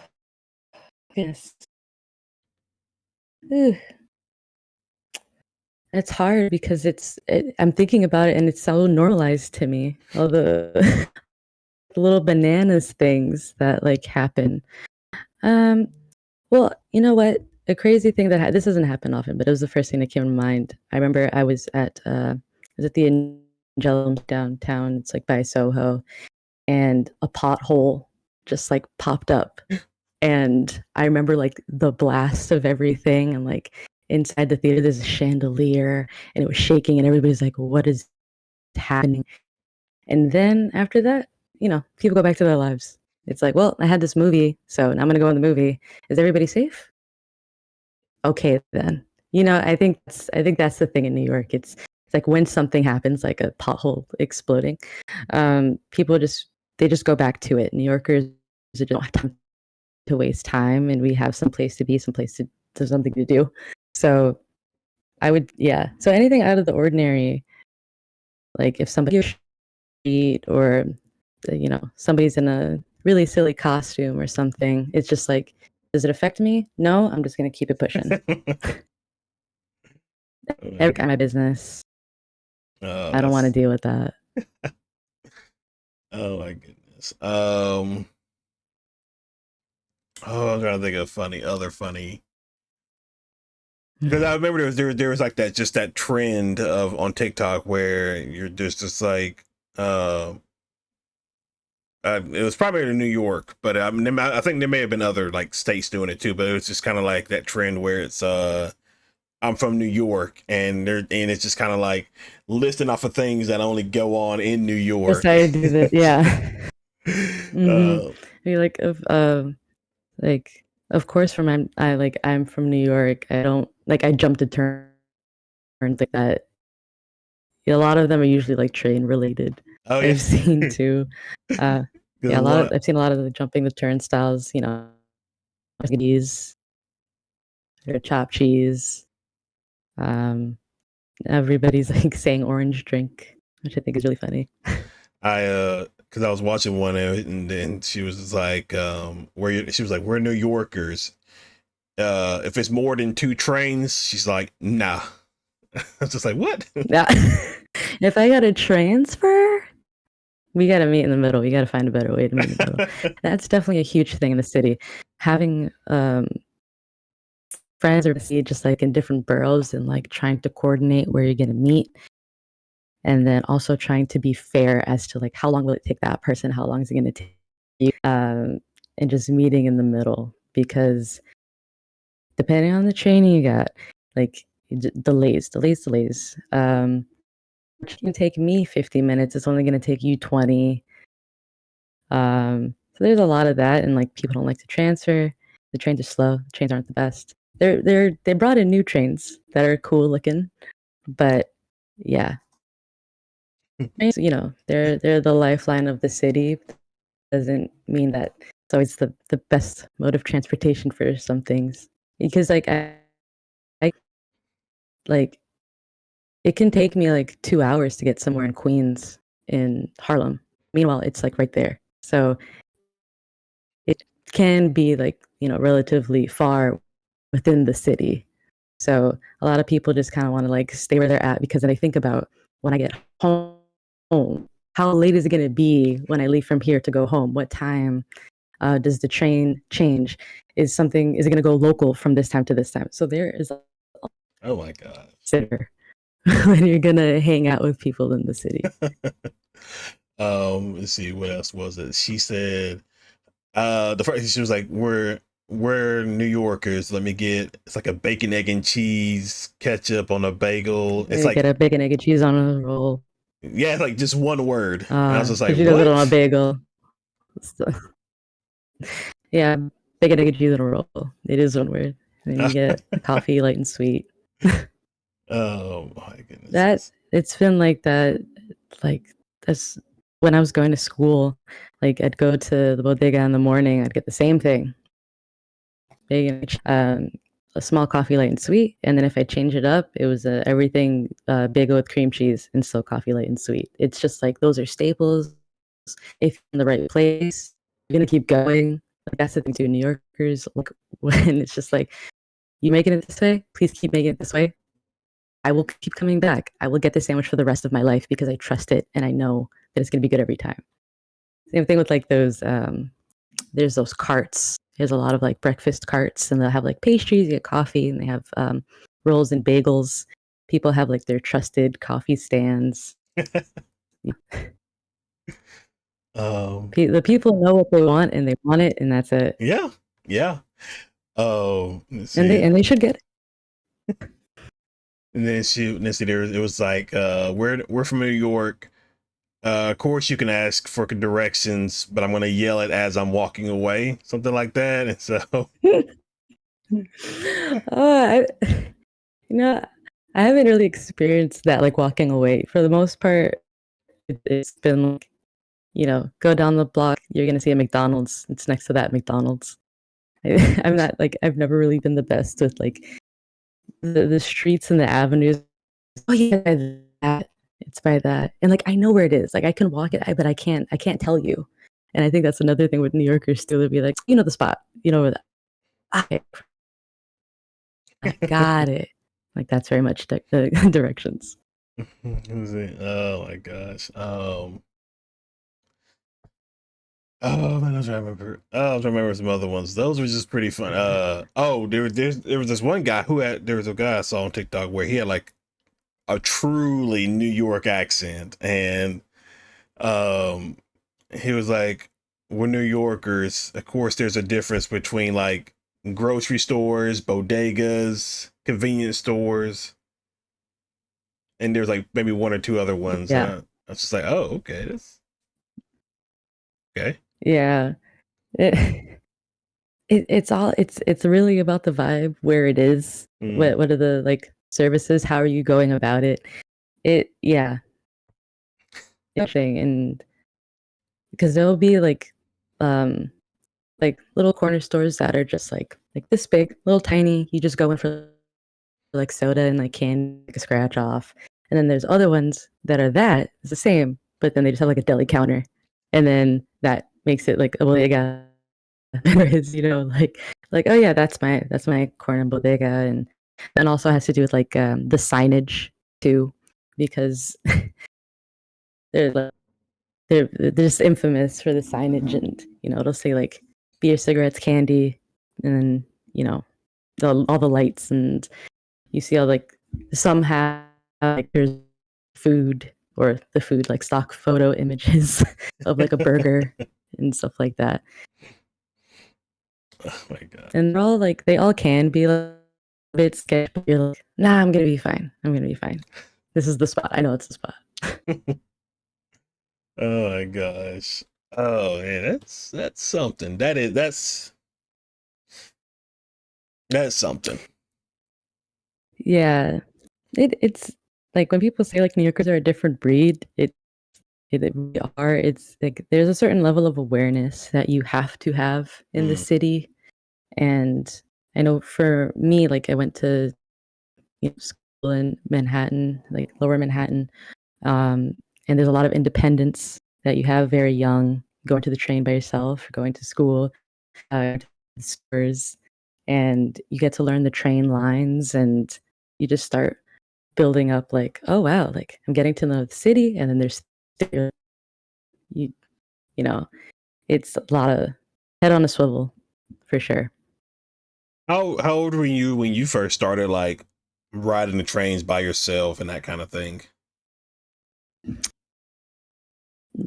yes. Ooh. It's hard because I'm thinking about it and it's so normalized to me. All the the little bananas things that like happen. Um, well, you know what? A crazy thing that this doesn't happen often, but it was the first thing that came to mind. I remember I was at the Angelum downtown. It's like by Soho, and a pothole just like popped up, and I remember like the blast of everything, and like inside the theater there's a chandelier, and it was shaking, and everybody's like, "What is happening?" And then after that, people go back to their lives. It's like, well, I had this movie, so now I'm gonna go in the movie. Is everybody safe? Okay, then. I think that's the thing in New York. It's like when something happens, like a pothole exploding, people they just go back to it. New Yorkers don't have time to waste time, and we have some place to be, some place to something to do. So yeah. So anything out of the ordinary, like if somebody street or somebody's in a really silly costume or something, it's just like, does it affect me? No, I'm just gonna keep it pushing. Every kind of business. Oh, I don't want to that's deal with that. oh my goodness. Oh, I'm trying to think of other funny. Because I remember there was like that trend of on TikTok where there's just like um it was probably in New York, but I think there may have been other like states doing it too. But it was just kind of like that trend where it's I'm from New York, and it's just kind of like listing off of things that only go on in New Just York. I do that, yeah. Hmm. uh, I mean, like of course I'm from New York. I don't like I jump to turns like that. A lot of them are usually like train related. oh yeah, I've seen too. Uh, because yeah, I've seen a lot of the jumping the turnstiles. These or chopped cheese. Um, Everybody's like saying orange drink, which I think is really funny. because I was watching one and then she was just like, she was like, we're New Yorkers. If it's more than two trains, she's like, nah. I was just like, what? Yeah. If I gotta transfer, we gotta meet in the middle. We gotta find a better way to meet in the middle. That's definitely a huge thing in the city. Having friends or see just like in different boroughs and like trying to coordinate where you're gonna meet, and then also trying to be fair as to like how long will it take that person, how long is it gonna take you, and just meeting in the middle because depending on the training you got, like delays. Which can take me 50 minutes. It's only going to take you 20. So there's a lot of that, and like people don't like to transfer. The trains are slow. The trains aren't the best. They brought in new trains that are cool looking, but yeah, they're the lifeline of the city. Doesn't mean that it's always the best mode of transportation for some things because I like it can take me like 2 hours to get somewhere in Queens in Harlem. Meanwhile, it's like right there. So it can be like, relatively far within the city. So a lot of people just kind of want to like stay where they're at because then I think about when I get home, how late is it going to be when I leave from here to go home? What time does the train change? Is it going to go local from this time to this time? So there is a Oh my god. consider when you're going to hang out with people in the city. Let's see, what else was it? She said, the first she was like, we're New Yorkers. Let me get it's like a bacon, egg, and cheese ketchup on a bagel. It's You get like, a bacon, egg, and cheese on a roll. yeah, it's like just one word. And I was just So like, she does it on a what? bagel. So, yeah, bacon, egg, and cheese on a roll. It is one word. And then you get a coffee, light and sweet. Oh my That goodness. it's been like that. Like that's when I was going to school. Like I'd go to the bodega in the morning. I'd get the same thing, bacon, a small coffee, light and sweet. And then if I change it up, it was everything bagel with cream cheese and still coffee, light and sweet. It's just like those are staples. If you're in the right place, you're gonna keep going. Like that's the thing too. New Yorkers, like when it's just like you making it this way, please keep making it this way. I will keep coming back. I will get this sandwich for the rest of my life because I trust it and I know that it's gonna be good every time. Same thing with like those. There's those carts. There's a lot of like breakfast carts, and they'll have like pastries, you get coffee, and they have rolls and bagels. People have like their trusted coffee stands. um, The people know what they want, and they want it, and that's it. yeah, yeah. Let's And they see. and they should get it. And then it was like, we're from New York. Of course, you can ask for directions, but I'm gonna yell it as I'm walking away, something like that. And so, I, you know, I haven't really experienced that like walking away. For the most part, it's been like, go down the block, you're gonna see a McDonald's. It's next to that McDonald's. I'm not like I've never really been the best with like the streets and the avenues. Oh yeah, that it's by that, and like I know where it is. Like I can walk it, but I can't tell you. And I think that's another thing with New Yorkers too. They'll be like, you know the spot, you know where that. I got it. Like that's very much directions. oh my gosh. Oh man, I was trying to remember. Oh, I was trying to remember some other ones. Those were just pretty fun. Oh, there was this one guy there was a guy I saw on TikTok where he had like a truly New York accent, and um, he was like, "We're New Yorkers. Of course, there's a difference between like grocery stores, bodegas, convenience stores, and there's like maybe one or two other ones." Yeah, I was just like, "Oh, okay, that's okay." yeah. It, it's really about the vibe, where it is. Mm. What are the like services? How are you going about it? It yeah, thing and because there'll be um like little corner stores that are just like this big, little tiny. You just go in for like soda and like candy, like a scratch off. And then there's other ones that are that it's the same, but then they just have like a deli counter, and then that makes it like a bodega. Whereas, like, oh yeah, that's my corn and bodega, and then also has to do with like the signage too, because they're like they're just infamous for the signage, and it'll say like beer, cigarettes, candy, and then all the lights, and you see all like some have like there's food, or the food like stock photo images of like a burger and stuff like that. Oh my god. And they're all like they all can be like a bit sketchy, but you're like, nah, I'm gonna be fine. I'm gonna be fine. This is the spot. I know it's the spot. Oh my gosh. Oh man, that's something. That's something. Yeah. It's like when people say like New Yorkers are a different breed, they really are. It's like there's a certain level of awareness that you have to have in the Mm. city. And I know for me, like I went to school in Manhattan, like lower Manhattan. Um, and there's a lot of independence that you have very young, going to the train by yourself, going to school, to the stores, and you get to learn the train lines, and you just start building up like, oh wow, like I'm getting to know the city, and then there's you you know, it's a lot of head on a swivel for sure. How old were you when you first started like riding the trains by yourself and that kind of thing?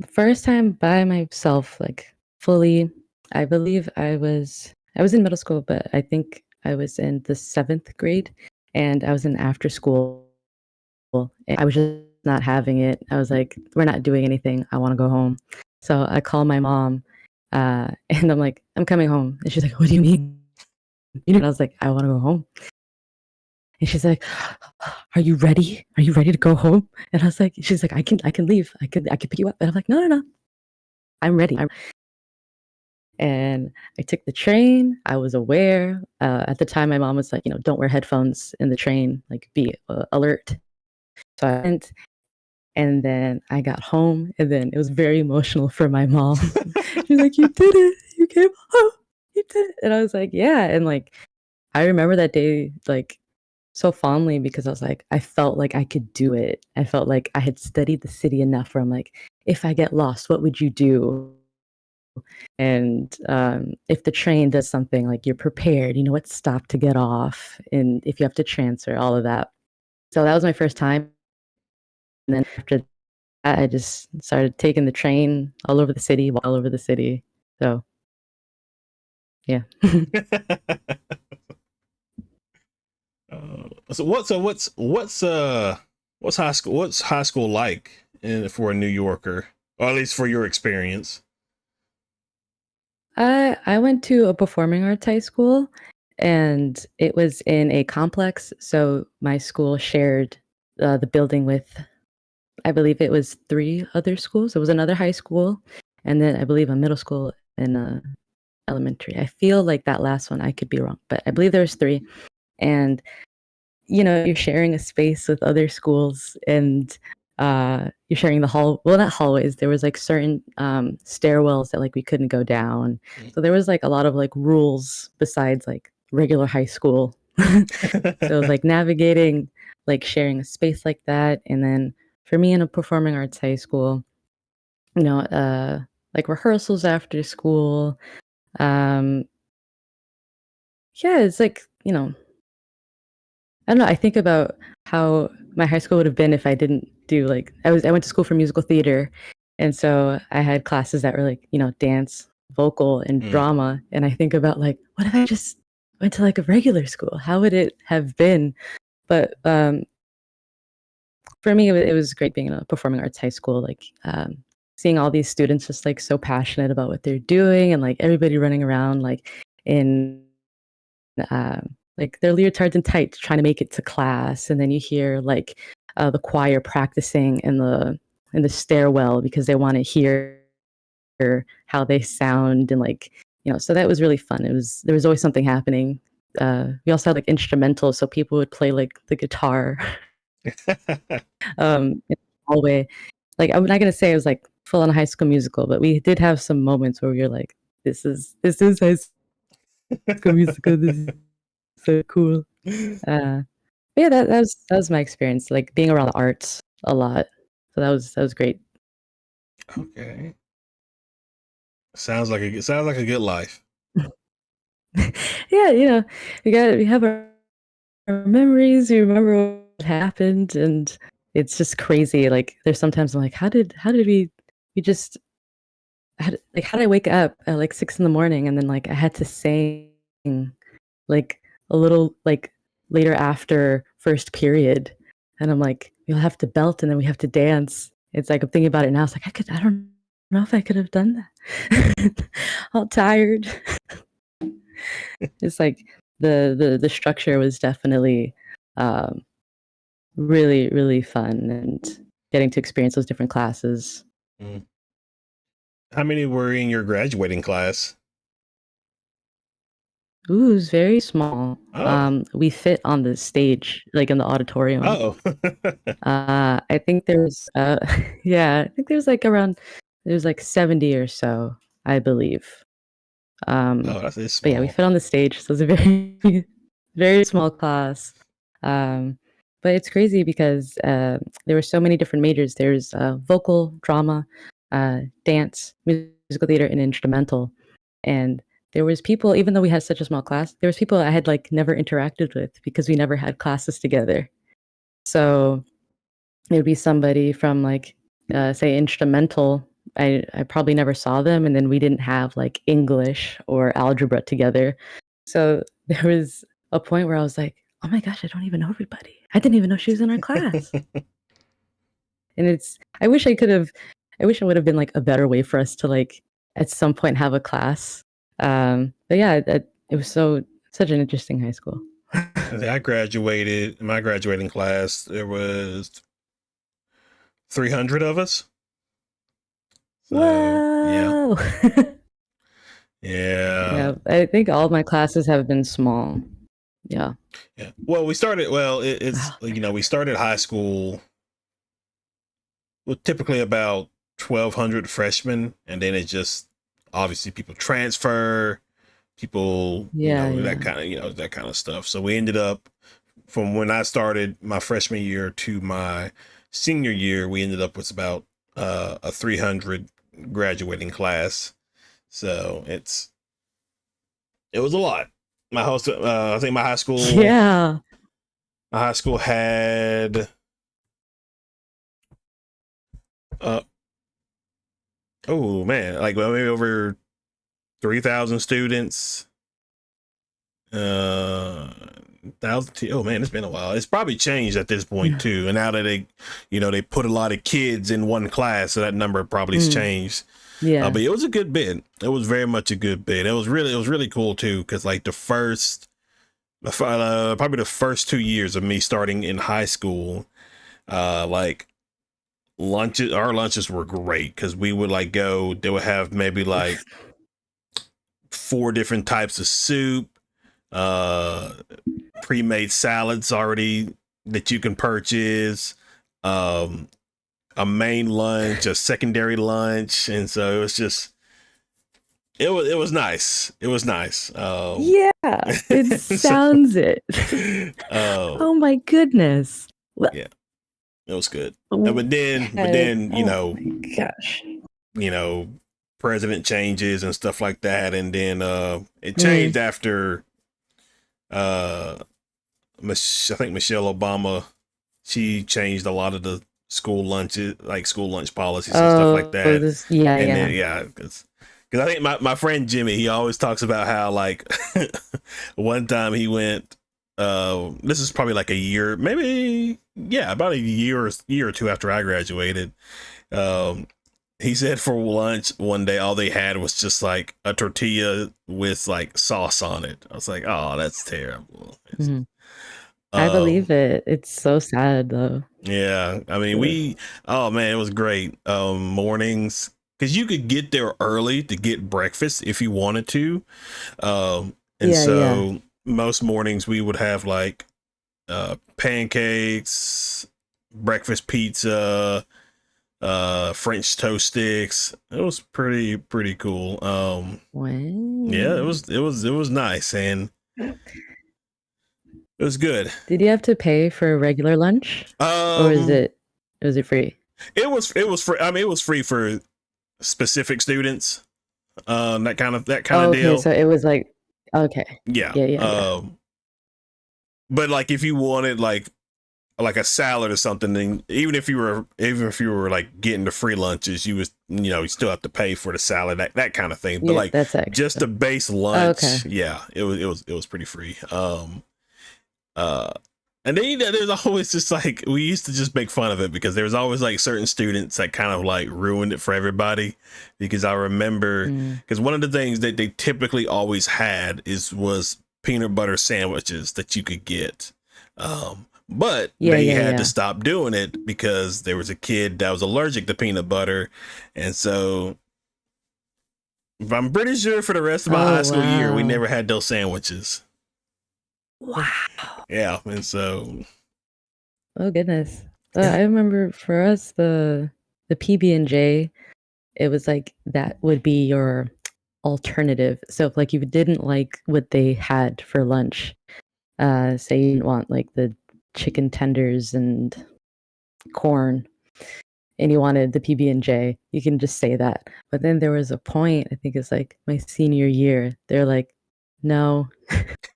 First time by myself, like fully, I believe I was in middle school, but I think I was in the 7th grade, and I was in after school, and I was just not having it. I was like, "We're not doing anything. I wanna go home." So I call my mom, and I'm like, "I'm coming home." And she's like, "What do you mean?" And I was like, "I wanna go home." And she's like, "Are you ready? Are you ready to go home?" And I was like she's like, "I can leave. I can pick you up." And I'm like, "No, no, no. I'm ready." And I took the train. I was aware. At the time, my mom was like, "Don't wear headphones in the train. Like, be alert." So I went, and then I got home, and then it was very emotional for my mom. She's like, "You did it. You came home. You did it." And I was like, "Yeah." And like, I remember that day like so fondly because I was like, I felt like I could do it. I felt like I had studied the city enough where I'm like, if I get lost, what would you do? And if the train does something, like you're prepared, you know what stop to get off, and if you have to transfer, all of that. So that was my first time. And then after that, I just started taking the train all over the city, all over the city. So yeah. What's high school like for a New Yorker, or at least for your experience? I went to a performing arts high school, and it was in a complex. So my school shared the building with, I believe it was 3 other schools. It was another high school, and then I believe a middle school and a elementary. I feel like that last one, I could be wrong, but I believe there was 3, and, you're sharing a space with other schools, and, you're sharing the not hallways, there was, like, certain, stairwells that, like, we couldn't go down. So there was, like, a lot of, like, rules besides, like, regular high school. So, it was, like, navigating, like, sharing a space like that, and then for me in a performing arts high school, you know, uh, like, rehearsals after school, um, yeah, it's like, I don't know, I think about how my high school would have been if I didn't do, like I went to school for musical theater, and so I had classes that were, like, dance, vocal, and Mm. drama, and I think about, like, what if I just went to, like, a regular school? How would it have been? But, for me, it was great being in a performing arts high school, like, seeing all these students just, like, so passionate about what they're doing, and, like, everybody running around, in, like, their leotards and tights trying to make it to class, and then you hear, like, the choir practicing in the stairwell because they wanna hear how they sound, and, like, so that was really fun. There was always something happening. We also had, like, instrumentals, so people would play, like, the guitar, in the hallway. like I'm not gonna say it was like full on High School Musical, but we did have some moments where we were like, this is High School Musical. This is so cool. Uh, but yeah, that was my experience, like being around the arts a lot. So that was great. Okay. Sounds like a good life. Yeah, we have our memories. We remember what happened, and it's just crazy. Like there's sometimes I'm like, how did we just how did I wake up at like 6 in the morning and then like I had to sing like a little like later after first period, and I'm like, you'll have to belt and then we have to dance. It's like I'm thinking about it now. It's like I don't know if I could have done that. All tired. It's like the structure was definitely um, really really fun, and getting to experience those different classes. Mm. How many were in your graduating class? Ooh, it was very small. Oh, We fit on the stage, like in the auditorium. oh, I think there was, yeah, I think there was like 70 or so, I believe. Um, oh, that's but yeah, we small. fit on the stage, so it was a very, very small class. Um, but it's crazy because there were so many different majors. There's vocal, drama, dance, musical theater, and instrumental. And there was people, even though we had such a small class, there was people I had like never interacted with because we never had classes together. So it would be somebody from like, say, instrumental. I probably never saw them, and then we didn't have like English or algebra together. So there was a point where I was like, "Oh my gosh, I don't even know everybody. I didn't even know she was in our class." And I wish it would have been like a better way for us to like at some point have a class. But yeah, it was such an interesting high school. I graduated in my graduating class. There was 300 of us. So yeah, Whoa. yeah, Yeah, I think all of my classes have been small. Yeah. yeah. Well, we started. Well, it's Oh, you thank know we started high school with typically about 1,200 freshmen, and then it just obviously people transfer, people yeah, yeah. that kind of stuff. So we ended up from when I started my freshman year to my senior year, we ended up with about a 300 graduating class. So it was a lot. I think Yeah. my high school had uh, oh man, like well, maybe over 3,000 students. Uh, oh man, it's been a while. It's probably changed at this point too. And now that they put a lot of kids in one class, so that number probably has Mm, changed. yeah. But it was a good bit. It was very much a good bit. It was really cool too, because like probably the first 2 years of me starting in high school, like our lunches were great because we would like go. They would have maybe like four different types of soup, uh, pre-made salads already that you can purchase, um, a main lunch, a secondary lunch, and so it was just it was nice. It was nice. Yeah, it So, sounds it. uh, Oh my goodness. Well, yeah, it was good. we But had then oh my gosh. you know, president changes and stuff like that, and then it changed Mm. after uh, I think Michelle Obama. She changed a lot of the school lunches, like school lunch policies and stuff like Oh, that. this yeah, And then yeah. yeah, because I think my friend Jimmy, he always talks about how like one time he went. This is probably like a year, maybe yeah, about a year or two after I graduated. Um, he said for lunch one day, all they had was just like a tortilla with like sauce on it. I was like, oh, that's terrible. Mhm. I Um, believe it. It's so sad though. yeah, I mean, Ugh. oh man, it was great. Mornings, because you could get there early to get breakfast if you wanted to. And Yeah, yeah. so most mornings we would have like pancakes, breakfast pizza, French toast sticks. It was pretty cool. Yeah, Wow. it was nice, and it was good. Did you have to pay for a regular lunch, or Um, was it free? it was free. I mean, it was free for specific students. That kind of Okay, deal. so it was like, okay, Yeah. yeah, yeah, yeah. But like if you wanted like a salad or something, then even if you were like getting the free lunches, you still have to pay for the salad, that kind of thing. But Yeah, like that's just extra. the base Oh, okay. lunch, yeah, it was pretty free. Uh and then there's always just like we used to just make fun of it because there was always like certain students that kind of like ruined it for everybody. Because I remember Mm. because one of the things that they typically always had was peanut butter sandwiches that you could get. But Yeah, they yeah, had to yeah. stop doing it because there was a kid that was allergic to peanut butter, and so I'm pretty sure for the rest of my high Oh, school year we wow. never had those sandwiches. Wow. Yeah, and so Oh, goodness. I remember for us, the PB&J, it was like that would be your alternative. So if, like, you didn't like what they had for lunch, say you didn't want, like, the chicken tenders and corn, and you wanted the PB&J, you can just say that. But then there was a point, I think it's, like, my senior year, they're like, "No."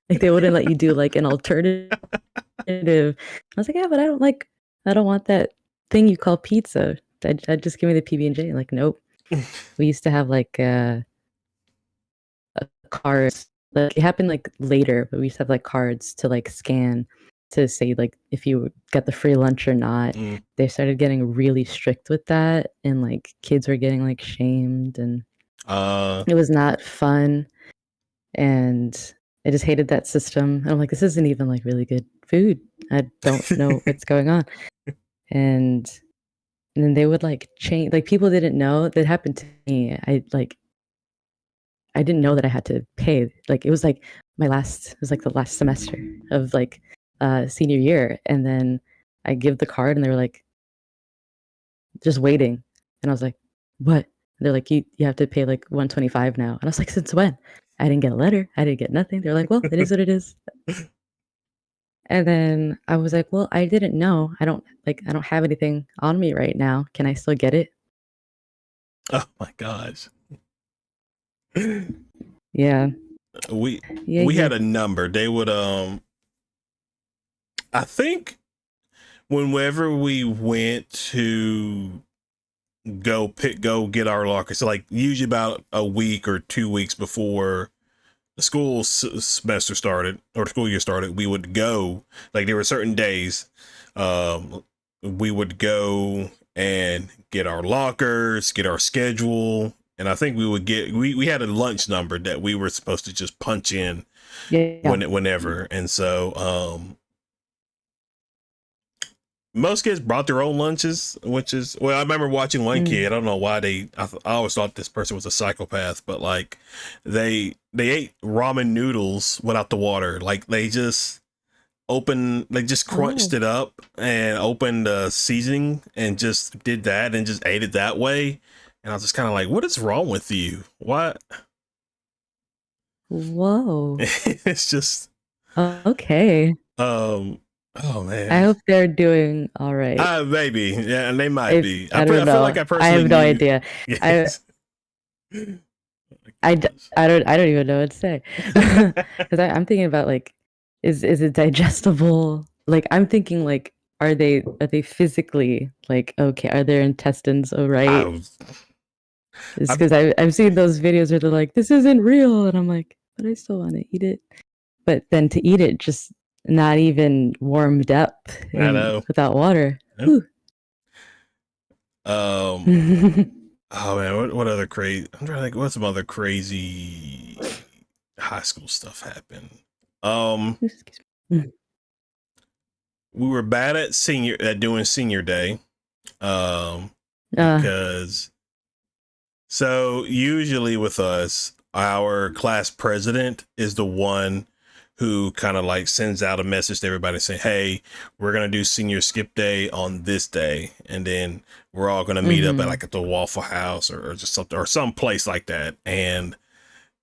Like, they wouldn't let you do, like, an alternative. I was like, "Yeah, but I don't want that thing you call pizza. I just give me the PB&J." Like, "Nope." We used to have, like, cards, like, it happened, like, later, but we used to have, like, cards to, like, scan to say, like, if you got the free lunch or not. mm, They started getting really strict with that, and, like, kids were getting, like, shamed, and uh, it was not fun, and I just hated that system, and I'm like, "This isn't even, like, really good food. I don't know what's going on." And and then they would, like, change, like, people didn't know that happened to me. I didn't know that I had to pay. Like, it was, like, the last semester of, like, senior year, and then I give the card, and they were like, "Just waiting." And I was like, "What?" They're like, "You have to pay, like, 125 now." And I was like, "Since when?" I didn't get a letter. I didn't get nothing. They're like, "Well, it is what it is." And then I was like, "Well, I didn't know. I don't have anything on me right now. Can I still get it?" oh my gosh. Yeah. we Yeah, we yeah. had a number. They would I think whenever we went to go get our locker, so like usually about a week or 2 weeks before the semester started or school year started, we would go. Like there were certain days we would go and get our lockers, get our schedule, and I think we had a lunch number that we were supposed to just punch in Yeah. whenever. And so most kids brought their own lunches, which is well. I remember watching one kid. I Mm. don't know why I always thought this person was a psychopath, but like they ate ramen noodles without the water. Like they just crunched Oh. it up and opened the seasoning and just did that and just ate it that way. And I was just kind of like, what is wrong with you? What? Whoa. It's just Okay. um. Oh I man. hope they're doing alright. Maybe, yeah, and they might be. I don't I feel like know. I I personally have no knew. idea. I Yes. Oh my I d gosh. I don't even know what to say. 'Cause I'm thinking about, like, is it digestible? Like, I'm thinking, like, are they physically, like, okay? Are their intestines I alright? was, It's I, 'cause I've seen those videos where they're like, "This isn't real," and I'm like, "But I still wanna eat it." But then to eat it just not even warmed up I and know. without water. Yeah. Whew. Um. Oh man, what other crazy? I'm trying to think. What some other crazy high school stuff happened? Um, Excuse me. we were bad at doing senior day. Um, Uh, because so usually with us, our class president is the one who kind of like sends out a message to everybody saying, "Hey, we're gonna do senior skip day on this day, and then we're all gonna meet up at Mhm. like at the Waffle House or just something or some place like that." And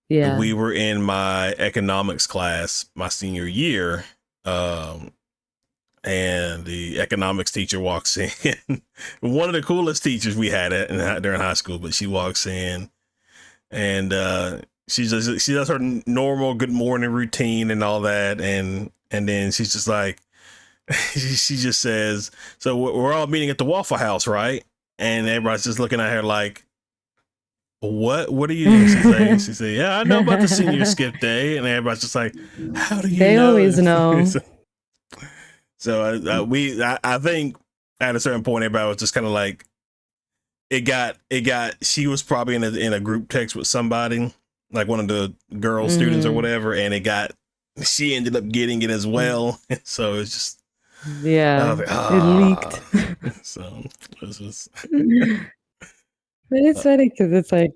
Yeah. we were in my economics class my senior year, um, and the economics teacher walks in. One of the coolest teachers we had during high school, but she walks in and she does her normal good morning routine and all that, and then she's just like she just says, "So we're all meeting at the Waffle House, right?" And everybody's just looking at her like, what are you doing? She said, "Yeah, I know about the senior skip day," and everybody's just like, "How do you They know?" always know. I think at a certain point, everybody was just kind of like, she was probably in a group text with somebody, like one of the girl students or Mhm. whatever, and she ended up getting it as well. So it's just, I was Yeah, like, it leaked. so it's just, But it's uh, funny because it's like,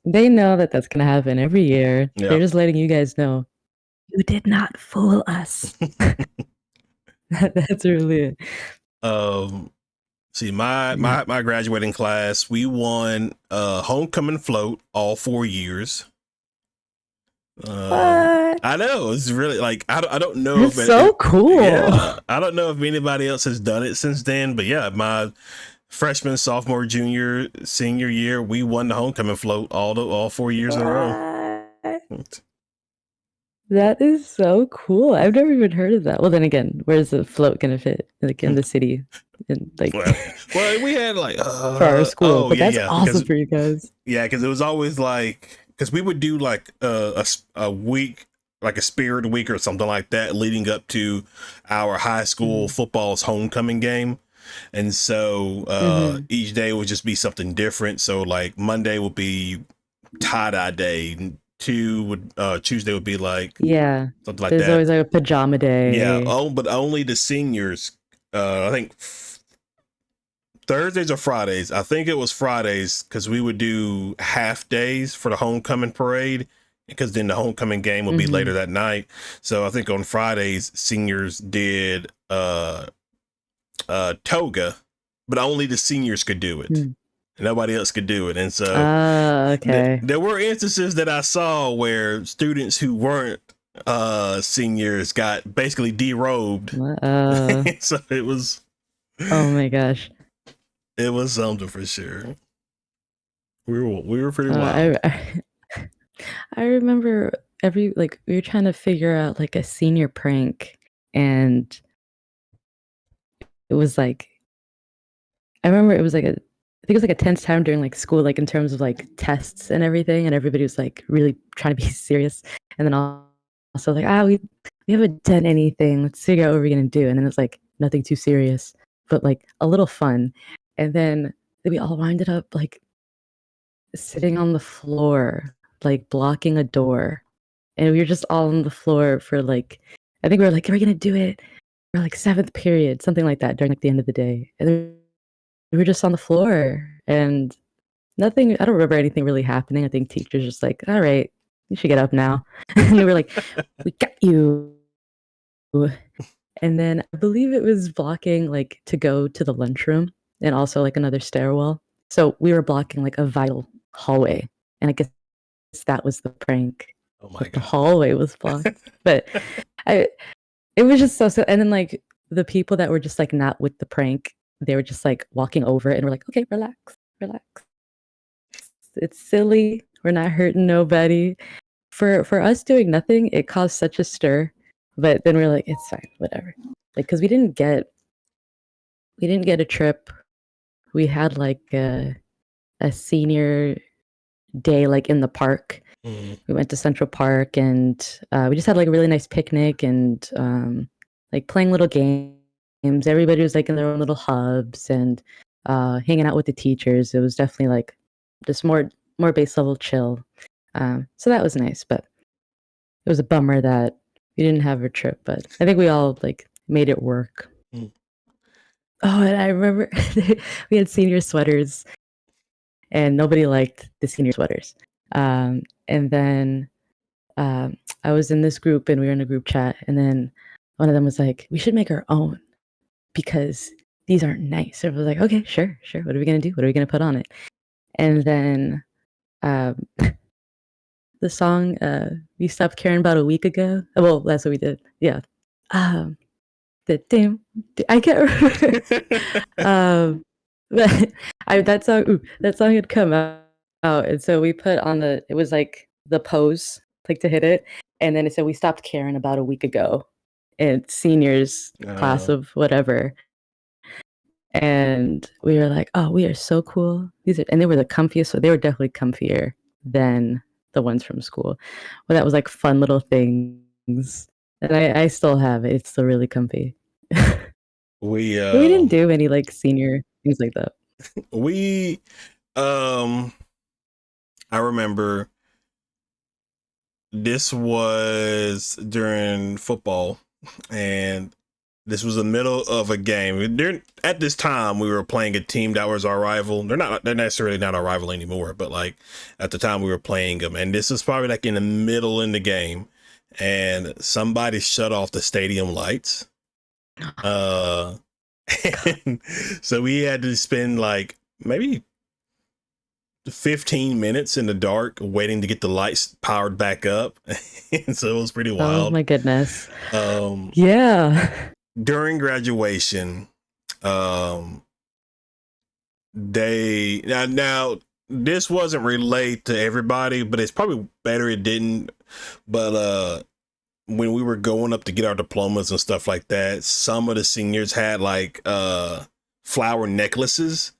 they know that that's gonna happen every year. They're yeah. just letting you guys know, "You did not fool us." That's really it. um, See, Yeah. my graduating class, we won homecoming float all 4 years. What? I know it's really like I don't know That's if so cool. yeah, I don't know if anybody else has done it since then, but yeah, my freshman, sophomore, junior, senior year, we won the homecoming float all 4 years in a row. What? That is so cool. I've never even heard of that. Well, then again, where's the float gonna fit, like, in the city, in, like, Well, we had like for our school? oh But yeah, that's yeah, awesome for you guys. because it was always like because we would do like a week, like a spirit week or something like that, leading up to our high school Mhm. football's homecoming game. And so Mhm. each day would just be something different. So like Monday would be tie-dye day, Tuesday would be like Yeah. something like There's that. always, like, a pajama Yeah. day. Oh, but only the seniors. I think Thursdays or Fridays. I think it was Fridays because we would do half days for the homecoming parade because then the homecoming game would be later Mhm. that night. So I think on Fridays seniors did toga, but only the seniors could do it. Mm. Nobody else could do it. And so Ah, okay. there were instances that I saw where students who weren't seniors got basically derobed. Uh, So oh my gosh. it was something for sure. We were pretty Uh, wild. I I remember we were trying to figure out, like, a senior prank, and it was like I remember it was like I think it was like a tense time during, like, school, like, in terms of, like, tests and everything, and everybody was, like, really trying to be serious, and then also like, "Ah, we haven't done anything, let's figure out what we're gonna do," and then it's, like, nothing too serious, but, like, a little fun, and then we all winded up, like, sitting on the floor, like, blocking a door, and we were just all on the floor for, like I think we were like, "We're gonna do it for, like, 7th period," something like that during, like, the end of the day, and then we were just on the floor, and nothing I don't remember anything really happening. I think teacher's just like, "Alright, you should get up now." And we were like, "We got you." And then I believe it was blocking, like, to go to the lunchroom and also, like, another stairwell. So we were blocking, like, a vital hallway, and I guess that was the prank, Oh my that the god. hallway was blocked. But I it was just so and then, like, the people that were just, like, not with the prank, they were just, like, walking over it and we're like, "Okay, relax, relax. It's silly. We're not hurting nobody." For us doing nothing, it caused such a stir, but then we're like, "It's fine, whatever." Like, 'cause we didn't get a trip. We had, like, a senior day, like, in the park. Mm. We went to Central Park and, we just had, like, a really nice picnic and, like, playing little games. Everybody was, like, in their own little hubs and, hanging out with the teachers. It was definitely, like, just more base level chill. So that was nice, but it was a bummer that we didn't have a trip, but I think we all, like, made it work. Mm. Oh, and I remember we had senior sweaters, and nobody liked the senior sweaters. And then, I was in this group and we were in a group chat, and then one of them was like, "We should make our own because these aren't nice." I was like, "Okay, sure, sure. What are we gonna do? What are we gonna put on it?" And then um, the song "We Stopped Caring" about a week ago. Well, that's what we did. Yeah. Um, the damn, I can't remember. um, but that song had come out, and so we put on the. It was like the pose, like to hit it, and then it said we stopped caring about a week ago, in seniors class uh, of whatever, and we were like, oh, we are so cool. And they were the comfiest, so they were definitely comfier than the ones from school. Well, that was like fun little things, and I still have it. It's still really comfy. we But we didn't do any like senior things like that. we I remember this was during football, and this was the middle of a game. At this time, we were playing a team that was our rival. They're necessarily not our rival anymore, but like at the time we were playing them. And this was probably like in the middle in the game. And somebody shut off the stadium lights. And so we had to spend like maybe 15 minutes in the dark waiting to get the lights powered back up. And so it was pretty Oh wild. my goodness. Um, Yeah. During graduation, um, they now this wasn't relayed to everybody, but it's probably better it didn't. But when we were going up to get our diplomas and stuff like that, some of the seniors had like flower necklaces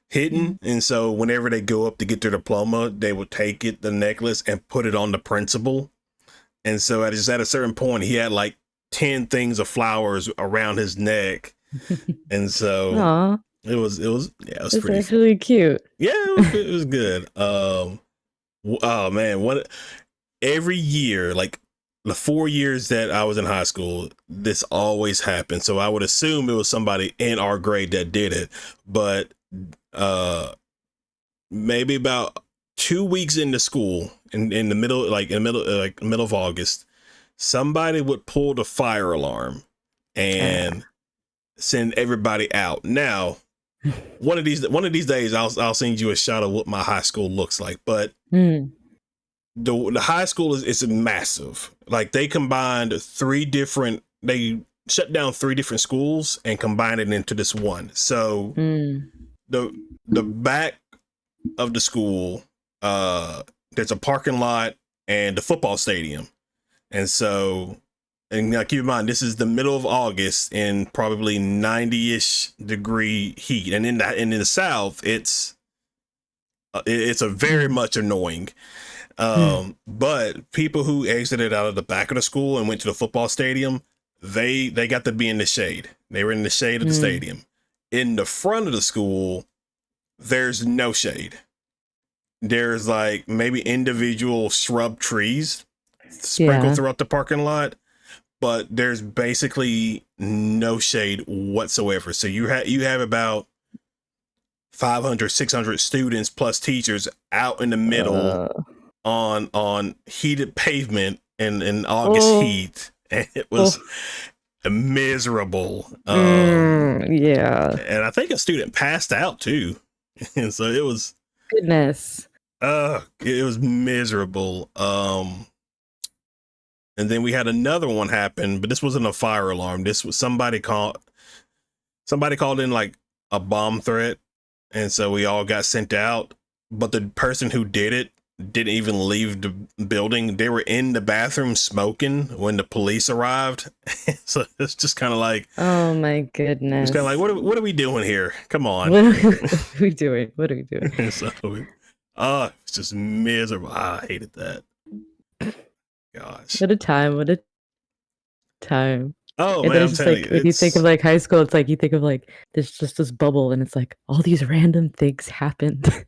hidden, and so whenever they go up to get their diploma, they would take the necklace and put it on the principal. And so at a certain point, he had like 10 things of flowers around his neck. And so Aw, yeah, it was that's pretty fun. actually cute. Yeah, it was good. Oh man, every year, like the 4 years that I was in high school, this always happened. So I would assume it was somebody in our grade that did it. But maybe about 2 weeks into school, in the middle, middle of August, somebody would pull the fire alarm and send everybody out. Now, one of these days, I'll send you a shot of what my high school looks like. But Mm. the high school is massive. Like they shut down 3 different schools and combined it into this one. So Mm. the back of the school, there's a parking lot and the football stadium. And so, and now keep in mind, this is the middle of August in probably 90-ish degree heat. And in the South, it's a very much annoying. But people who exited out of the back of the school and went to the football stadium, they got to be in the shade. They were in the shade of the stadium. In the front of the school, there's no shade. There's like maybe individual shrub trees sprinkled throughout the parking lot, but there's basically no shade whatsoever. So you have about 500, 600 students plus teachers out in the middle on heated pavement in August heat, and it was miserable. Yeah. And I think a student passed out too, and so it was Goodness. it was miserable. And then we had another one happen, but this wasn't a fire alarm. This was somebody called in like a bomb threat, and so we all got sent out. But the person who did it didn't even leave the building. They were in the bathroom smoking when the police arrived. So it's just kind of like, oh my goodness, it's kind of like, what are we doing here? Come on. What are we doing? What are we doing? So it's just miserable. I hated that. Gosh. What a time. What a time. Oh And man, then I'm it's just telling like you, when you think of like high school, it's like you think of like there's just this bubble and it's like all these random things happened.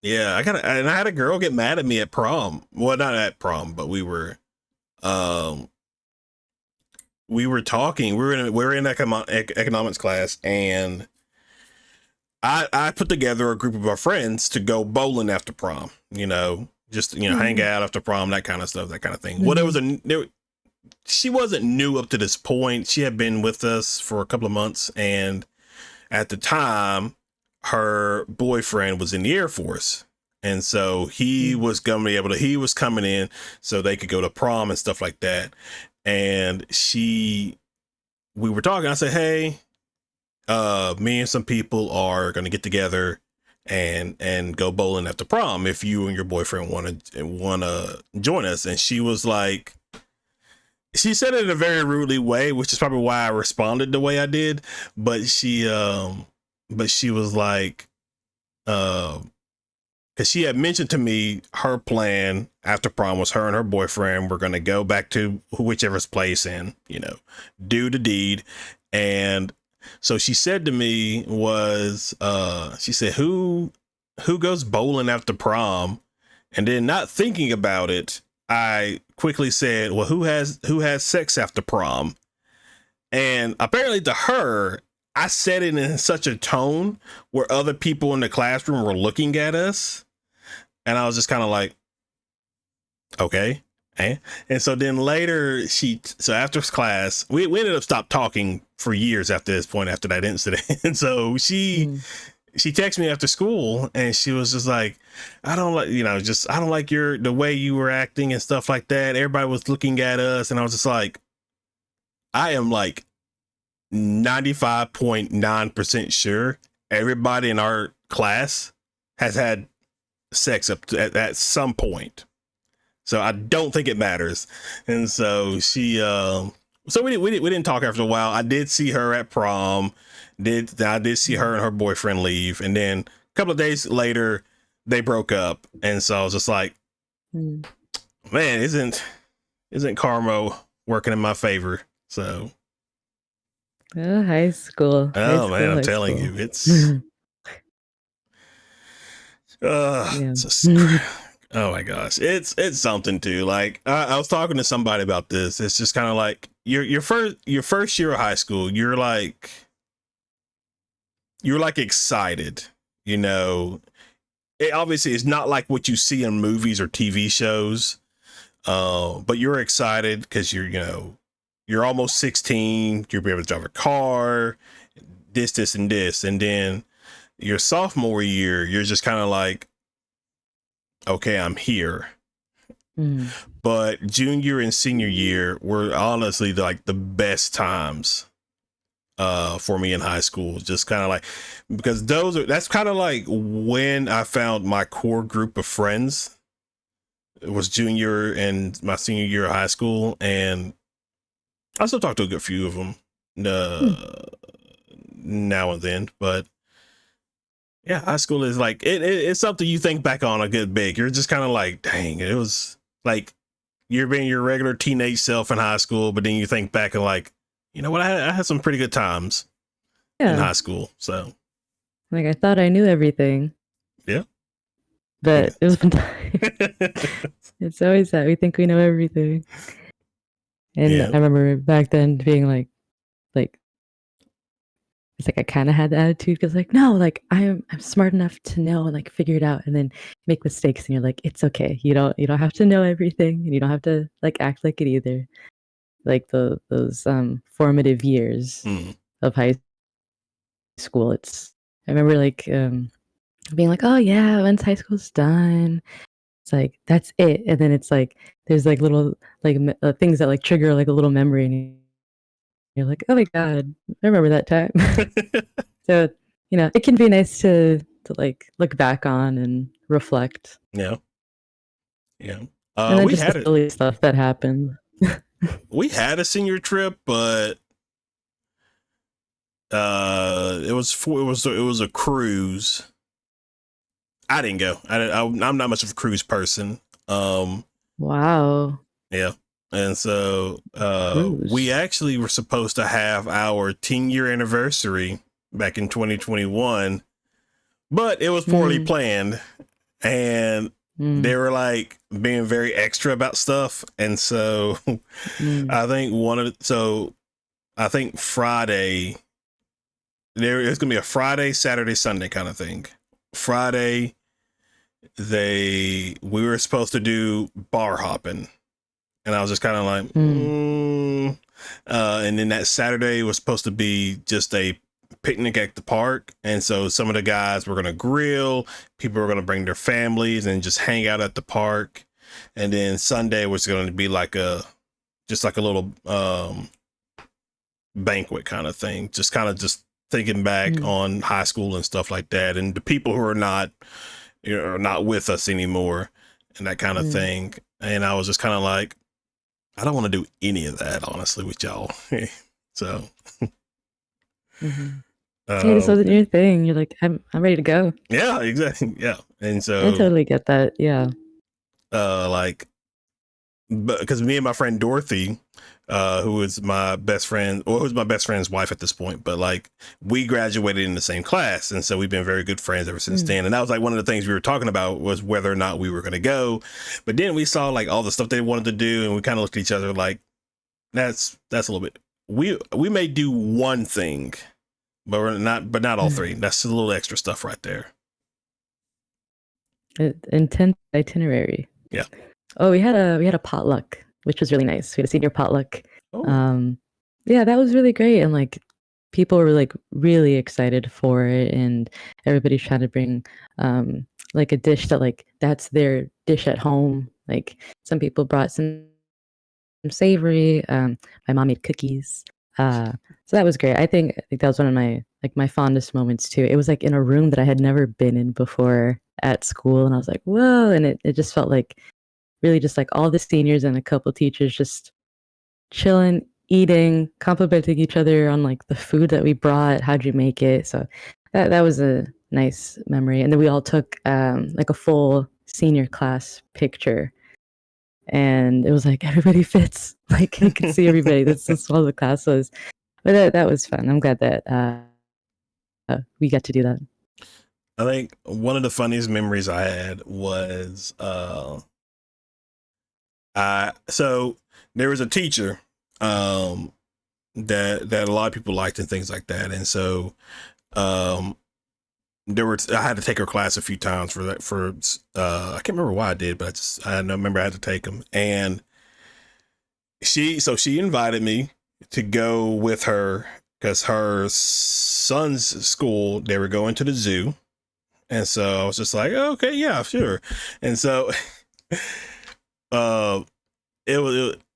yeah, I had a girl get mad at me at prom. Well, not at prom, but we were talking. We were in economics class, and I put together a group of our friends to go bowling after prom, just Oh, hang nice. out after prom, that kind of stuff, that kind of thing. Well, Mhm. she wasn't new up to this point. She had been with us for a couple of months, and at the time, her boyfriend was in the Air Force. And so Mm. he was coming in so they could go to prom and stuff like that. And we were talking. I said, hey, me and some people are going to get together and go bowling after prom if you and your boyfriend want to join us. And she said it in a very rudely way, which is probably why I responded the way I did. But she was like, because she had mentioned to me her plan after prom was her and her boyfriend were going to go back to whichever's place and do the deed. And so she said to me was she said, who goes bowling after prom? And then, not thinking about it, I quickly said, well, who has sex after prom? And apparently to her, I said it in such a tone where other people in the classroom were looking at us, and I was just kind of like, okay. And so then later, so after class, we ended up stopped talking for years after this point, after that incident. And so Mm. she texted me after school, and she was just like, I don't like, I don't like the way you were acting and stuff like that. Everybody was looking at us. And I was just like, I am like 95.9% sure everybody in our class has had sex at some point. So I don't think it matters. And so so we didn't talk after a while. I did see her at prom. I did see her Mm. and her boyfriend leave. And then a couple of days later, they broke up. And so I was just like, Mm. man, isn't karma working in my favor? So, Oh, high school, high oh man, school, I'm high telling school. you, Yeah. it's just, oh my gosh, it's something too. Like I was talking to somebody about this. It's just kind of like your first year of high school. You're like excited, you know. It obviously is not like what you see in movies or TV shows. But you're excited because you're almost 16. You'll be able to drive a car, this, and this, and then your sophomore year, you're just kind of like, okay, I'm here. Mm. But junior and senior year were honestly like the best times for me in high school. Just kind of like, because that's kind of like when I found my core group of friends. It was junior and my senior year of high school, and I still talk to a good few of them Mm. now and then. But yeah, high school is like it's something you think back on a good bit. You're just kind of like, dang, it was like you're being your regular teenage self in high school, but then you think back and like, you know what, I had some pretty good times in Yeah. high school. So Like I thought I knew everything, yeah, yeah, but it was fun time. It's always that we think we know everything. And yeah. I remember back then being like it's like I kind of had the attitude because like no, like I'm smart enough to know and like figure it out and then make mistakes and you're like it's okay. You don't have to know everything and you don't have to like act like it either. Like those formative years Mm. of high school. It's I remember like being like, "Oh yeah, once high school's done, it's like that's it." And then it's like there's like little like things that like trigger like a little memory, and you're like, "Oh my god, I remember that time." So it can be nice to like look back on and reflect, Yeah, yeah. and then We just the had it. silly stuff that happened. We had a senior trip, but it was a cruise. I didn't go. I'm not much of a cruise person. Um, Wow, yeah. And so we cruise. actually were supposed to have our 10-year anniversary back in 2021, but it was poorly Mm, planned, and mm, they were like being very extra about stuff. And so mm, I think Friday, it's gonna be a Friday, Saturday, Sunday kind of thing. Friday, we were supposed to do bar hopping, and I was just kind of like, Mm, and then that Saturday was supposed to be just a picnic at the park, and so some of the guys were gonna grill, people were gonna bring their families and just hang out at the park, and then Sunday was going to be like a just like a little banquet kind of thing, just thinking back mm, on high school and stuff like that, and the people who are not are not with us anymore, and that kind of mm, thing. And I was just kind of like, I don't want to do any of that, honestly, with y'all. So, mhm. Say this um, wasn't your thing. You're like, I'm ready to go. yeah, exactly, yeah. And I so, totally get that. Yeah. like, but because me and my friend Dorothy, who is my best friend, or who's my best friend's wife at this point, but like we graduated in the same class, and so we've been very good friends ever since Mm, then. And that was like one of the things we were talking about was whether or not we were going to go. But then we saw like all the stuff they wanted to do, and we kind of looked at each other like, that's a little bit. We may do one thing, but we're not, but not all three. mm. That's a little extra stuff right there. Intense itinerary. Yeah. Oh, we had a potluck, which was really nice. We had a senior potluck. Oh. Um, yeah, that was really great, and like people were like really excited for it, and everybody's trying to bring like a dish that like that's their dish at home. Like some people brought some savory. My mom made cookies. So that was great. I think that was one of my like my fondest moments too. It was like in a room that I had never been in before at school, and I was like, whoa! And it just felt like really just like all the seniors and a couple teachers just chilling, eating, complimenting each other on like the food that we brought. How'd you make it? So that was a nice memory. And then we all took like a full senior class picture, and it was like everybody fits. Like you could see everybody. That's how small the class was. But that was fun. I'm glad that we got to do that. I think one of the funniest memories I had was so there was a teacher um that a lot of people liked and things like that. And so um I had to take her class a few times for that for I can't remember why I did, but I remember I had to take them. And she invited me to go with her because her son's school, they were going to the zoo. And so I was just like, oh, okay, yeah, sure. And so uh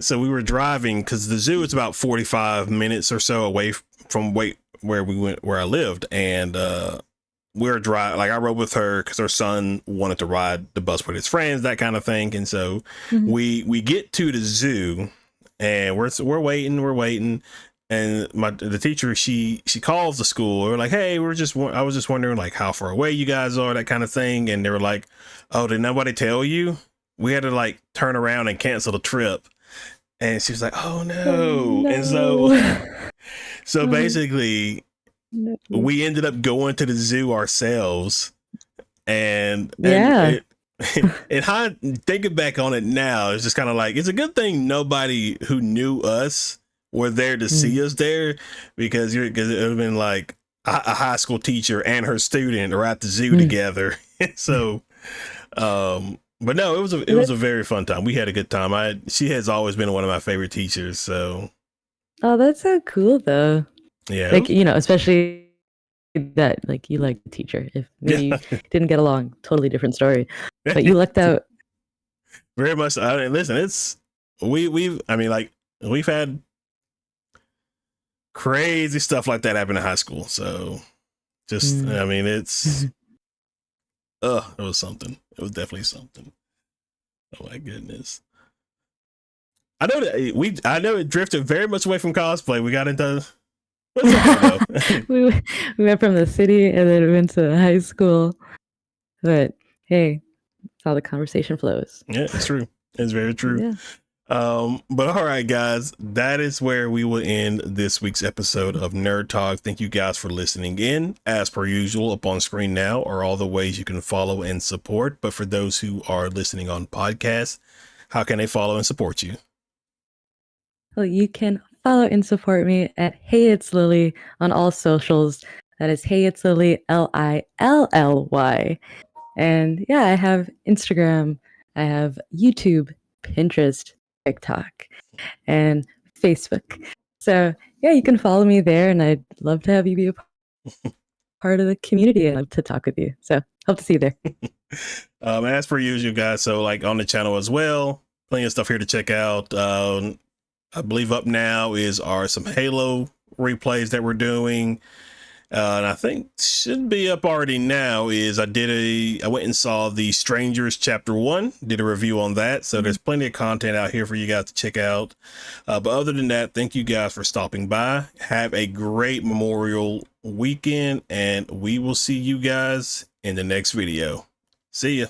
so we were driving because the zoo is about 45 minutes or so away from where we went, where I lived. And we were driving, like I rode with her because her son wanted to ride the bus with his friends, that kind of thing. And so Mhm. we get to the zoo, and we're waiting. And the teacher, she calls the school. We're like, hey, I was just wondering like how far away you guys are, that kind of thing. And they were like, oh, did nobody tell you? We had to like turn around and cancel the trip. And she was like, oh Oh no. And so no. so Oh basically no. we ended up going to the zoo ourselves. And Yeah. it thinking back on it now, it's just kind of like it's a good thing nobody who knew us were there to Mm, see us there, because it would have been like a high school teacher and her student are at the zoo mm. together. So but no, it was That a very fun time. We had a good time. She has always been one of my favorite teachers. So oh, that's so cool though. yeah, Like, especially that like you like the teacher. If maybe you yeah, didn't get along, totally different story. But you lucked out. very much. I mean, listen, it's we've I mean like we've had crazy stuff like that happen in high school. So just Mm. I mean it was something. It was definitely something. Oh my goodness. I know it drifted very much away from cosplay. We got into but it's okay though. We went from the city and then we went to high school. But hey, that's how the conversation flows. Yeah, it's true. It's very true. Yeah. But all right, guys, that is where we will end this week's episode of Nerd Talk. Thank you guys for listening in. As per usual, up on screen now are all the ways you can follow and support. But for those who are listening on podcasts, how can they follow and support you? Well, you can follow and support me at Hey It's Lily on all socials. That is Hey It's Lily, Lilly. And yeah, I have Instagram, I have YouTube, Pinterest, TikTok, and Facebook. So yeah, you can follow me there, and I'd love to have you be a part of the community. I'd love to talk with you. So hope to see you there. As per usual, guys, so like on the channel as well, plenty of stuff here to check out. I believe up now are some Halo replays that we're doing. And I think should be up already now is I went and saw the Strangers chapter 1, did a review on that. So there's plenty of content out here for you guys to check out. But other than that, thank you guys for stopping by. Have a great Memorial weekend, and we will see you guys in the next video. See ya.